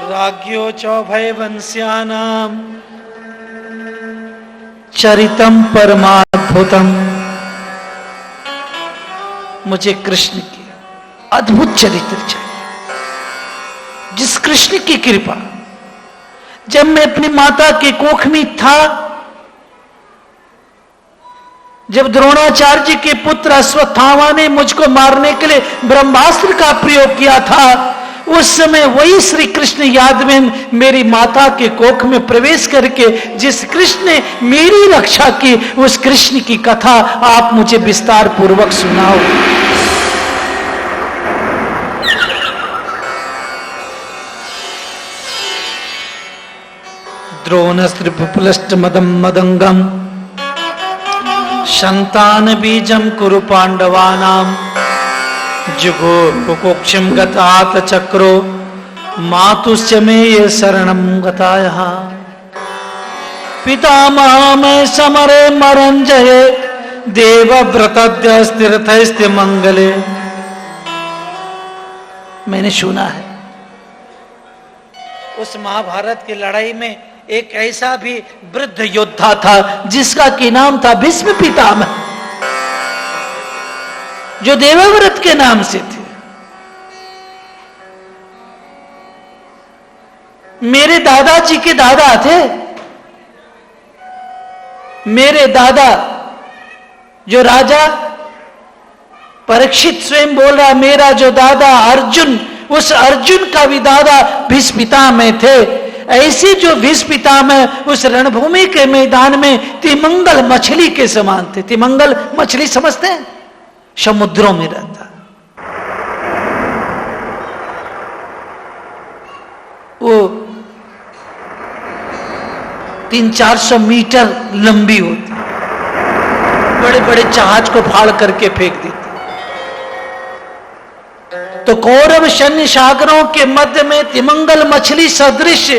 राज्ञो चौभय वंश्यानाम चरितम परमाद्भुतम। मुझे कृष्ण की अद्भुत चरित्र चाहिए, जिस कृष्ण की कृपा, जब मैं अपनी माता के कोख में था, जब द्रोणाचार्य जी के पुत्र अश्वत्थामा ने मुझको मारने के लिए ब्रह्मास्त्र का प्रयोग किया था, उस समय वही श्री कृष्ण याद में मेरी माता के कोख में प्रवेश करके जिस कृष्ण ने मेरी रक्षा की, उस कृष्ण की कथा आप मुझे विस्तार पूर्वक सुनाओ। द्रोणस्त्र पुलस्ट मदम मदंगम संतान बीजम कुरु पांडवानाम जुगो कुकुक्षम गतात चक्रो मातुश्च मे ये शरणम गतायः। पितामह में समरे मरंजये देवव्रतद्य स्थिरथैस्त्य मंगले। मैंने सुना है उस महाभारत की लड़ाई में एक ऐसा भी वृद्ध योद्धा था जिसका की नाम था भीष्म पितामह, जो देवव्रत के नाम से थे। मेरे दादाजी के दादा थे। मेरे दादा जो राजा परीक्षित स्वयं बोल रहा, मेरा जो दादा अर्जुन, उस अर्जुन का भी दादा भीष्म पितामह थे। ऐसे जो भीष्म पितामह उस रणभूमि के मैदान में तिमंगल मछली के समान थे। तिमंगल मछली समझते हैं, समुद्रों में रहता, वो 300-400 मीटर लंबी होती, बड़े बड़े जहाज को फाड़ करके फेंक देती। तो कौरव सैन्य सागरों के मध्य में तिमंगल मछली सदृश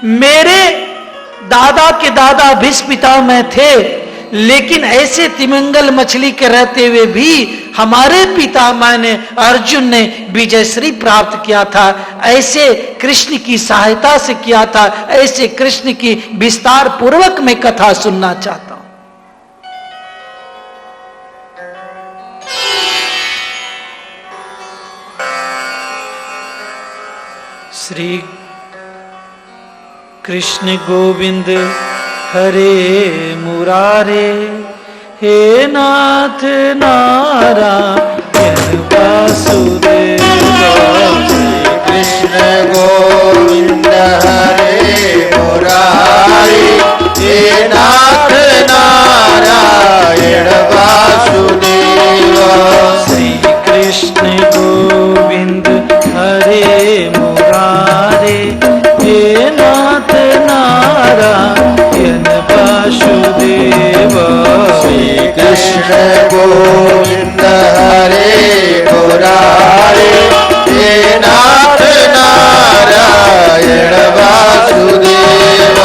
मेरे दादा के दादा भीष्म पितामह थे। लेकिन ऐसे तिमिंगल मछली के रहते हुए भी हमारे पितामह ने, अर्जुन ने विजयश्री प्राप्त किया था। ऐसे कृष्ण की सहायता से किया था। ऐसे कृष्ण की विस्तार पूर्वक मैं कथा सुनना चाहता हूं। श्री कृष्ण गोविंद हरे मुरारे, हे नाथ नारायण वासुदेव। श्री कृष्ण गोविंद हरे मुरारे, हे नाथ नारायण वासुदेव। श्री कृष्ण गोविंद हरे मुरारे, हे नाथ नारायण वासुदेव। श्री कृष्ण गोविंद हरे मुरारे, हे नाथ नारायण वासुदेव।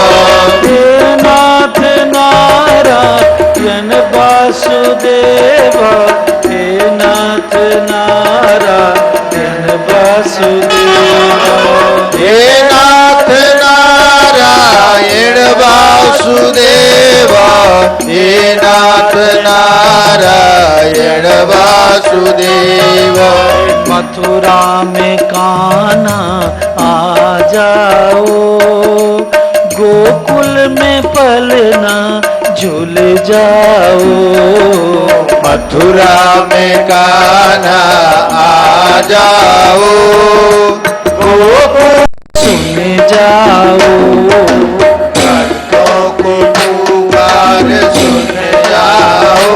हे नाथ नारायण वासुदेव। में कान्हा आ जाओ, गोकुल में पलना झूल जाओ। मथुरा में कान्हा आ जाओ, गोकुल सुन जाओ, भक्तों को पुकार सुन जाओ,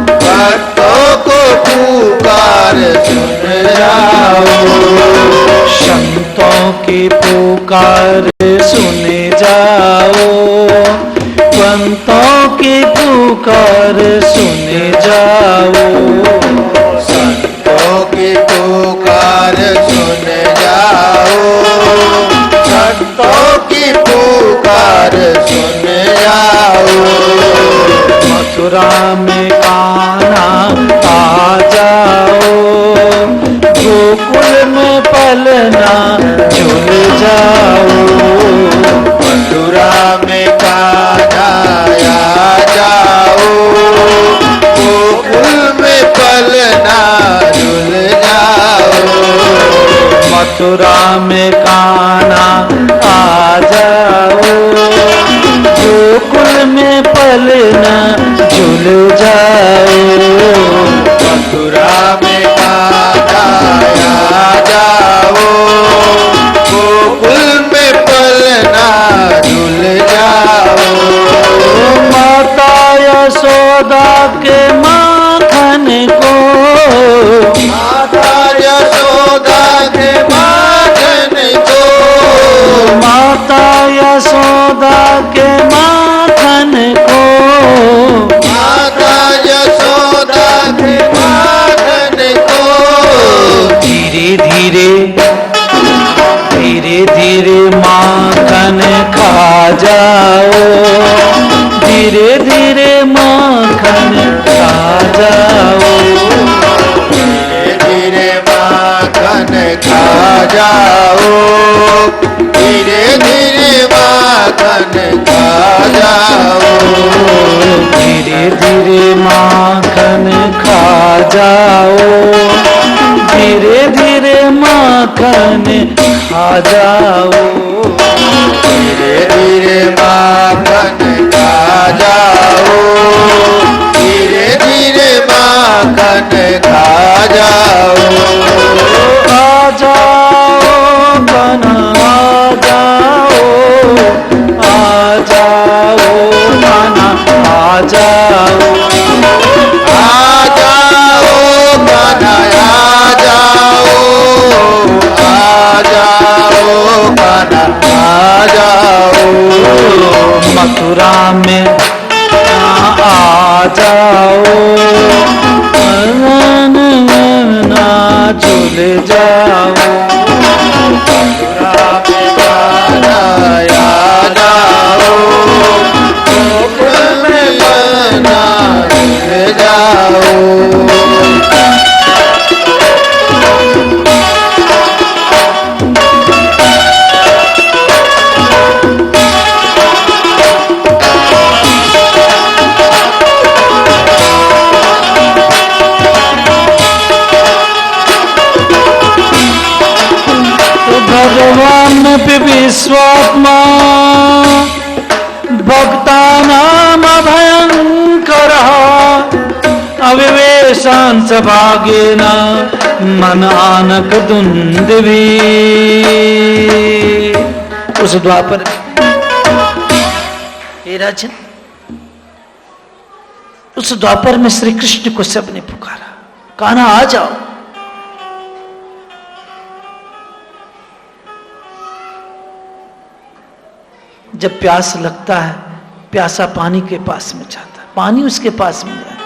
भक्तों को पुकार सुन जाओ। संतों की पुकार सुन जाओ, पंतों की पुकार सुन जाओ। संतों की पुकार सुन जाओ, संतों की पुकार सुन जाओ। मथुरा में कान्हा आ जाओ, गोकुल में पलना झूल जाओ। मथुरा में कान्हा आ जाओ, गोकुल में पलना झूल जाओ। मथुरा में कान्हा आ जाओ, गोकुल में पलना झूल जाओ। मथुरा में कान्हा आ जाओ, गोकुल में पलना झूल जाओ। माता यशोदा के माखन को, माता यशोदा के माखन को, माता यशोदा के माखन को, माता यशोदा के माखन को। धीरे धीरे धीरे धीरे माखन खा जाओ, धीरे धीरे माखन खा जाओ। धीरे धीरे माखन खा जाओ, धीरे धीरे माखन खा जाओ। धीरे धीरे माखन खा जाओ, धीरे धीरे माखन खा जाओ। धीरे धीरे माखन खा जाओ, धीरे धीरे माखन खा जाओ। आ जाओ बना आ जाओ, आ जाओ बना आ जाओ। आ जाओ बना आ जाओ, आ जाओ बना आ जाओ। मथुरा में आ जाओ, ना झूल जाओ। मथुरा में कान्हा आ जाओ, गोकुल में पलना झूल जाओ। भगवान पे विश्वात्मा भक्तानाम भयंकर अविवेशांस भागेन मन आनक दुंदवी। उस द्वापर हे राजन, उस द्वापर में श्री कृष्ण को सबने पुकारा, कान्हा आ जाओ। जब प्यास लगता है, प्यासा पानी के पास में जाता है, पानी उसके पास में जाता है।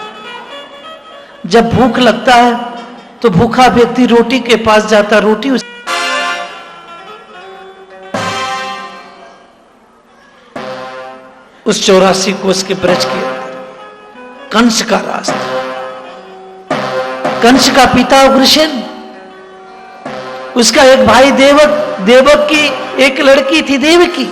जब भूख लगता है तो भूखा व्यक्ति रोटी के पास जाता, रोटी उस 84 कोस के ब्रज के कंस का रास्ता, कंस का पिता उग्रसेन, उसका एक भाई देवक, देवक की एक लड़की थी देवकी।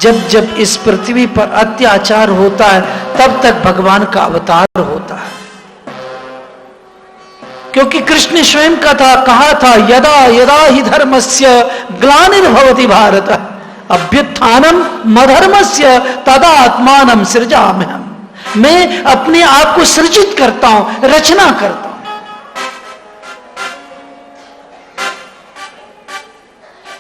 जब जब इस पृथ्वी पर अत्याचार होता है तब तक भगवान का अवतार होता है। क्योंकि कृष्ण ने स्वयं कहा था यदा यदा ही धर्मस्य ग्लानिर्भवति भारत अभ्युत्थानम मधर्मस्य तदा आत्मानं सृजाम्यहम्। मैं अपने आप को सृजित करता हूं, रचना करता हूं।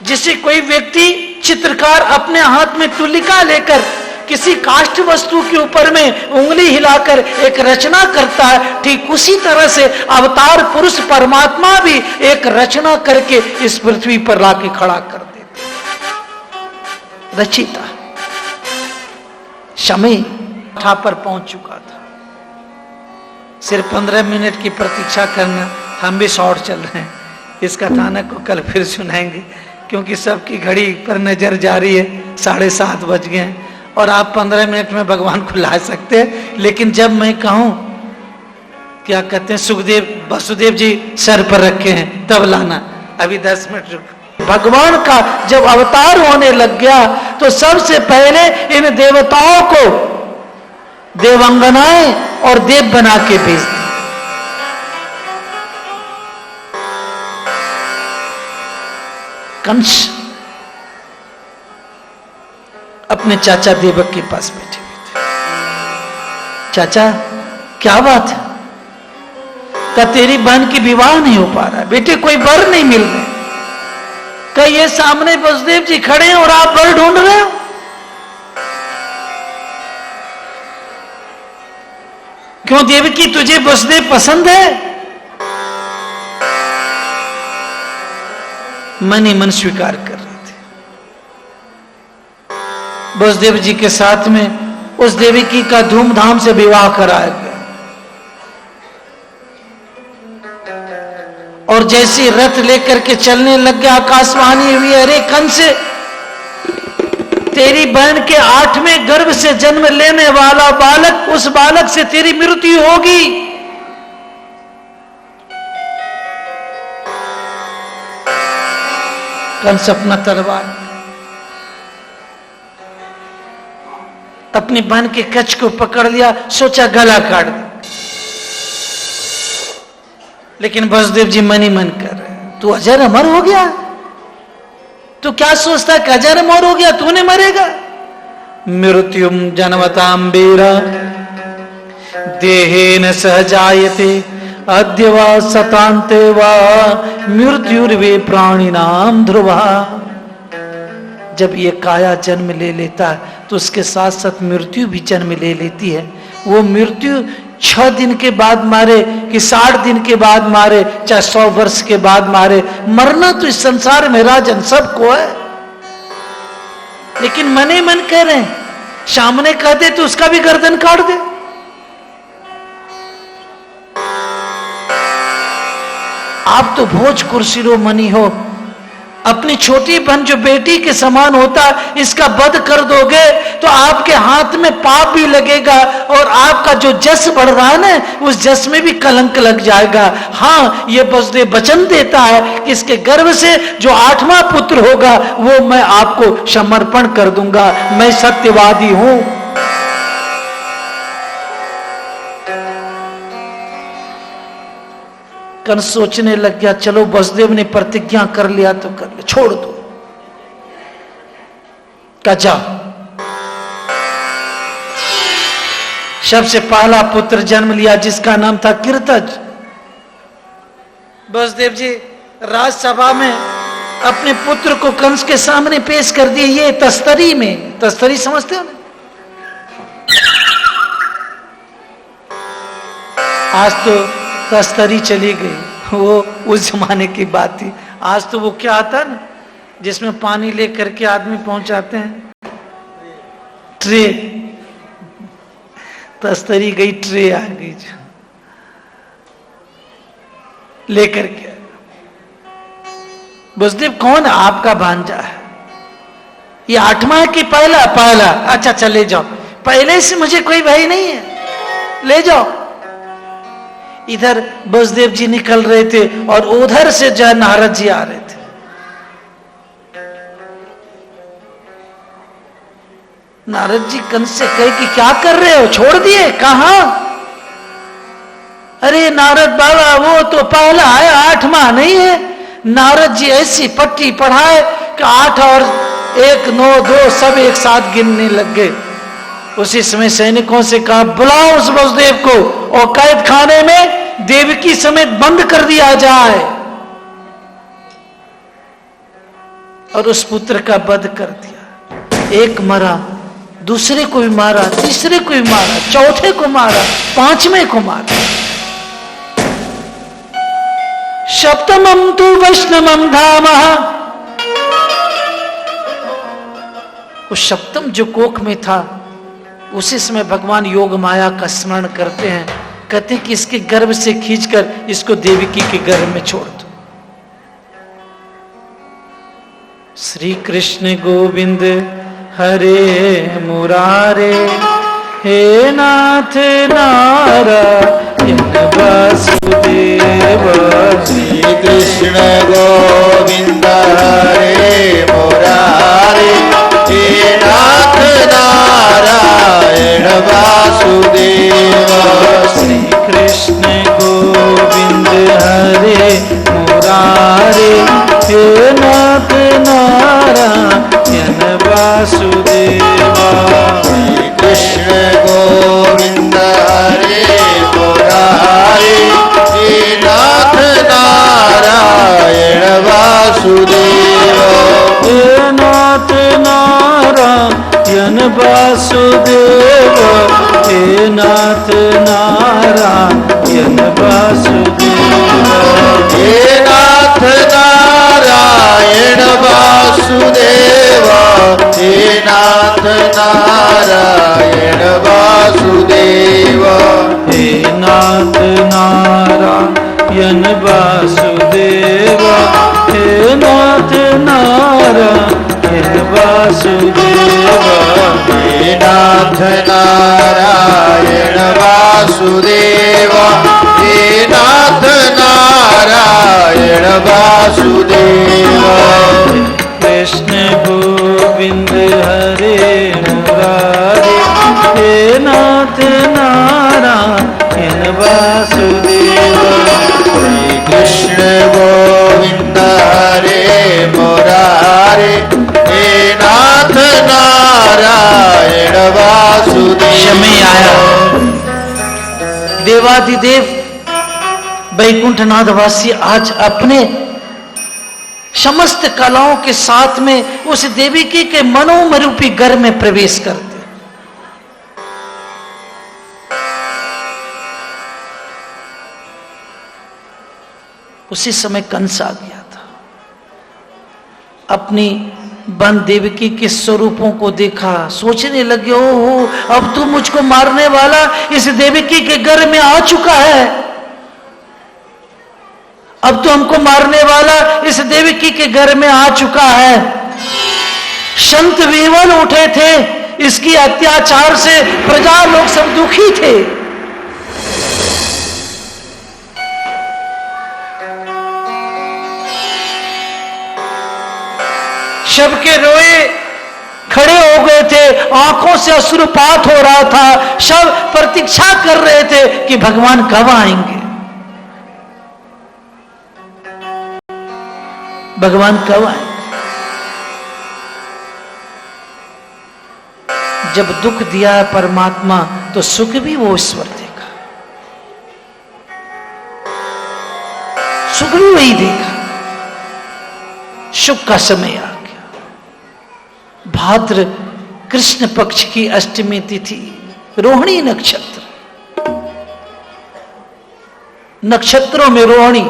जिसे कोई व्यक्ति चित्रकार अपने हाथ में तुलिका लेकर किसी काष्ठ वस्तु के ऊपर में उंगली हिलाकर एक रचना करता है, ठीक उसी तरह से अवतार पुरुष परमात्मा भी एक रचना करके इस पृथ्वी पर लाके खड़ा कर देते। रचिता समय पर पहुंच चुका था। सिर्फ 15 मिनट की प्रतीक्षा करना, हम भी शॉर्ट चल रहे हैं। इस कथानक को कल फिर सुनाएंगे, क्योंकि सबकी घड़ी पर नजर जा रही है। 7:30 बज गए हैं और आप 15 मिनट में भगवान को ला सकते हैं, लेकिन जब मैं कहूं क्या कहते हैं सुखदेव वसुदेव जी सर पर रखे हैं तब लाना। अभी 10 मिनट रुक। भगवान का जब अवतार होने लग गया तो सबसे पहले इन देवताओं को देवांगनाएं और देव बना के भेज दिया। कंस अपने चाचा देवक के पास बैठे हुए थे। चाचा क्या बात है? क्या तेरी बहन की विवाह नहीं हो पा रहा है? बेटे कोई वर नहीं मिल रहे। क्या ये सामने वसुदेव जी खड़े हैं और आप वर ढूंढ रहे हो? क्यों देवकी तुझे वसुदेव पसंद है? मन ही मन स्वीकार कर रहे थे। वसुदेव जी के साथ में उस देवकी का धूमधाम से विवाह कराया गया। और जैसे रथ लेकर के चलने लग गया, आकाशवाणी हुई, अरे कंस तेरी बहन के 8वें गर्भ से जन्म लेने वाला बालक, उस बालक से तेरी मृत्यु होगी। कंस अपना तलवार अपनी बहन के कच्छ को पकड़ लिया, सोचा गला काट दे। लेकिन वसुदेव जी मन ही मन कर रहे हैं, तू अजर अमर हो गया? तू क्या सोचता है कि अजर अमर हो गया, तूने मरेगा? मृत्युम जन्मताम वीरा देहेन सहजायते अद्य वा सतान्ते वा मृत्युर्वे प्राणिनाम ध्रुवा। जब ये काया जन्म ले लेता है तो उसके साथ साथ मृत्यु भी जन्म ले लेती है। वो मृत्यु 6 दिन के बाद मारे कि 60 दिन के बाद मारे, चाहे 100 वर्ष के बाद मारे, मरना तो इस संसार में राजन सबको है। लेकिन मने मन कह रहे हैं, सामने कह दे तो उसका भी गर्दन काट दे। आप तो भोज कुर्सिरो मनी हो, अपनी छोटी बहन जो बेटी के समान होता है इसका वध कर दोगे तो आपके हाथ में पाप भी लगेगा और आपका जो जस बढ़ रहा है ना उस जस में भी कलंक लग जाएगा। हाँ, ये वसुदेव वचन देता है कि इसके गर्भ से जो 8वां पुत्र होगा वो मैं आपको समर्पण कर दूंगा, मैं सत्यवादी हूं। कंस सोचने लग गया, चलो वसुदेव ने प्रतिज्ञा कर लिया तो कर ले, छोड़ दो। जा सबसे पहला पुत्र जन्म लिया जिसका नाम था कीर्तज। वसुदेव जी राजसभा में अपने पुत्र को कंस के सामने पेश कर दिए। ये तस्तरी में, तस्तरी समझते हो ना? आज तो तस्तरी चली गई, वो उस जमाने की बात थी। आज तो वो क्या आता है ना जिसमें पानी लेकर के आदमी पहुंचाते हैं, ट्रे। तस्तरी गई, ट्रे आ गई लेकर के। वसुदेव कौन? आपका भांजा है। ये 8वां है कि पहला? पहला। अच्छा चले जाओ, पहले से मुझे कोई भय नहीं है, ले जाओ। इधर वसुदेव जी निकल रहे थे और उधर से जो है नारद जी आ रहे थे। नारद जी कंस से कहे कि क्या कर रहे हो, छोड़ दिए? कहां? अरे नारद बाबा वो तो पहला है, 8वां नहीं है। नारद जी ऐसी पट्टी पढ़ाए कि 8 और 1 9 2 सब एक साथ गिनने लग गए। उसी समय सैनिकों से कहा बुलाओ उस वसुदेव को और कैद खाने में देवकी समेत बंद कर दिया जाए और उस पुत्र का वध कर दिया। एक मरा, दूसरे को भी मारा, तीसरे को भी मारा, चौथे को मारा, 5वें को मारा। सप्तमं तु वैष्णवं धामः, उस सप्तम जो कोख में था उसी समय भगवान योग माया का स्मरण करते हैं, कहते कि इसके गर्भ से खींचकर इसको देवकी के गर्भ में छोड़ दो। श्री कृष्ण गोविंद हरे मुरारे, हे नाथ नारायण वासुदेव। श्री कृष्ण गोविंद हरे मुरारे, हे नाथ नारायण वासुदेव। श्री कृष्ण गोविंद हरे मुरारे, हे नाथ नारायण वासुदेव। श्री कृष्ण गोविंद हरे मुरारे, हे नाथ नारायण वासुदेव। हे नाथ नारायण वासुदेव, हे नाथ नारायण वासुदेव। हे नाथ नारायण वासुदेव, हे नाथ नारायण वासुदेव। हे नाथ नारायण वासुदेव, हे नाथ नारायण वासुदेव। हे नाथ नारायण वासुदेव, हे नाथ नारायण वासुदेव। कृष्ण गोविंद हरे मुरारे, हे नाथ नारायण वासुदेव। श्री कृष्ण गोविंद हरे मुरारे, हे नाथ नारायण वासुदेव। समय आया देवादिदेव वैकुंठनाथवासी आज अपने समस्त कलाओं के साथ में उस देविकी के मनोमय रूपी घर में प्रवेश करते। उसी समय कंस आ गया था, अपनी बन देवकी के स्वरूपों को देखा, सोचने लगे ओहो अब तो मुझको मारने वाला इस देवकी के घर में आ चुका है, अब तो हमको मारने वाला इस देवकी के घर में आ चुका है। संत विवल उठे थे, इसकी अत्याचार से प्रजा लोग सब दुखी थे। सबके रोए खड़े हो गए थे, आंखों से अश्रुपात हो रहा था, सब प्रतीक्षा कर रहे थे कि भगवान कब आएंगे, भगवान कब आएंगे। जब दुख दिया है परमात्मा तो सुख भी वो ईश्वर देगा, सुख भी वही देगा। सुख का समय आ गया, भाद्र कृष्ण पक्ष की अष्टमी तिथि, रोहिणी नक्षत्र, नक्षत्रों में रोहिणी,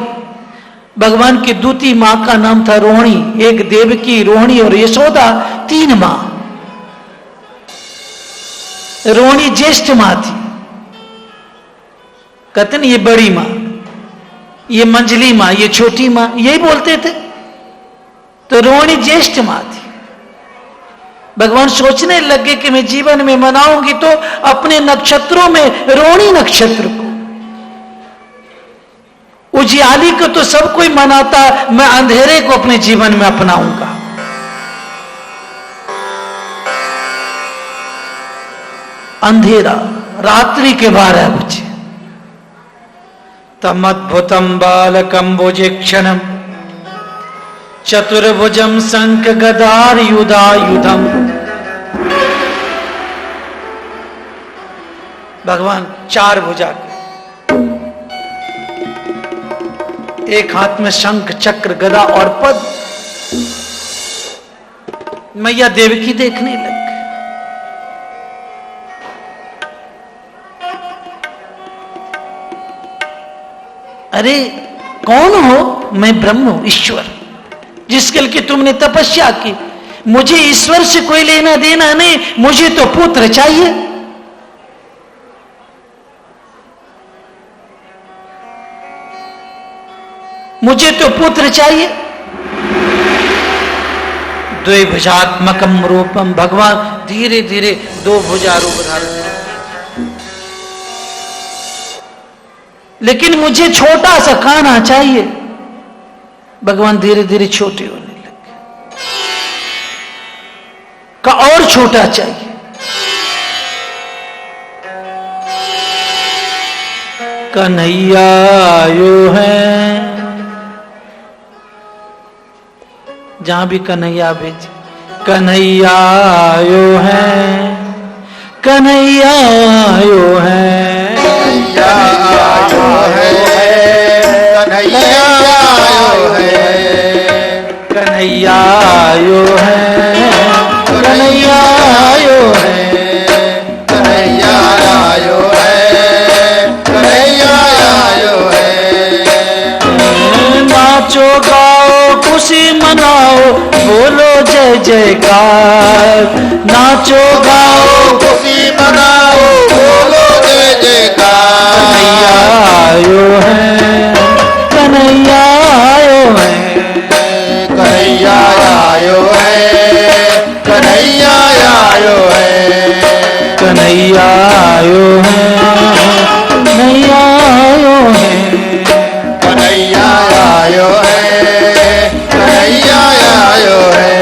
भगवान की दूती मां का नाम था रोहिणी, एक देवकी, रोहिणी और यशोदा, 3 मां। रोहिणी ज्येष्ठ मां थी, कहते ना ये बड़ी मां, ये मंझली मां, ये छोटी मां, यही बोलते थे। तो रोहिणी ज्येष्ठ मां थी। भगवान सोचने लगे कि मैं जीवन में मनाऊंगी तो अपने नक्षत्रों में रोहिणी नक्षत्र को, उजियाली को तो सब कोई मनाता, मैं अंधेरे को अपने जीवन में अपनाऊंगा। अंधेरा, रात्रि के 12 बजे तमद्भुतं बालकं भुजेक्षणं चतुर्भुजं शंखगदायुधायुधं। भगवान चार भुजा के, एक हाथ में शंख चक्र गदा और पद। मैया देवकी देखने लग गई। अरे कौन हो? मैं ब्रह्म हूं, ईश्वर, जिसके लिए तुमने तपस्या की। मुझे ईश्वर से कोई लेना देना नहीं, मुझे तो पुत्र चाहिए। मुझे तो पुत्र चाहिए। द्विभुजात्मकम रूपम, भगवान धीरे धीरे दो भुजा रूप धारण, लेकिन मुझे छोटा सा कान्हा चाहिए। भगवान धीरे धीरे छोटे होने लगे। का और छोटा चाहिए। कन्हैया आयो है, जहां भी कन्हैया भेजे, कन्हैया आयो है, कन्हैया आयो है, कन्हैया आयो है, कन्हैया आयो है, कन्हैया आयो है, कन्हैया आयो है, कन्हैया आयो है, कन्हैया आयो है। नाचो गाओ खुशी मनाओ, बोलो जय जयकार। नाचो गाओ खुशी मनाओ, बोलो जय जयकार। कन्हैया आयो है, कन्हैया आयो है, कन्हैया आयो है, कन्हैया आयो है, कन्हैया आयो है, कन्हैया आयो है, कन्हैया आयो है, कन्हैया आयो है।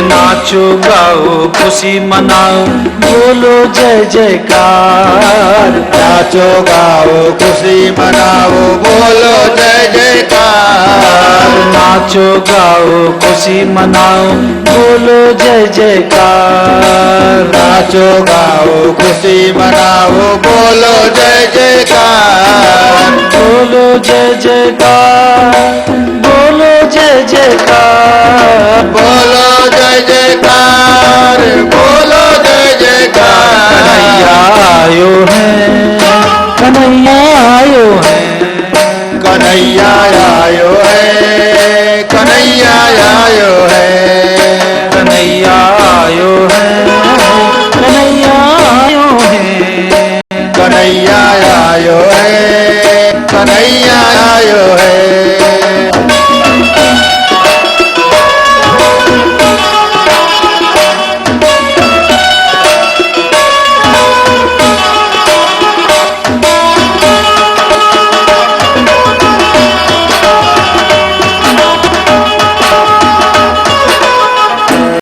नाचो गाओ खुशी मनाओ, बोलो जय जयकार। नाचो गाओ खुशी मनाओ, बोलो जय जयकार। नाचो गाओ खुशी मनाओ, बोलो जय जयकार। नाचो गाओ खुशी मनाओ, बोलो जय जयकार। बोलो जय जयकार,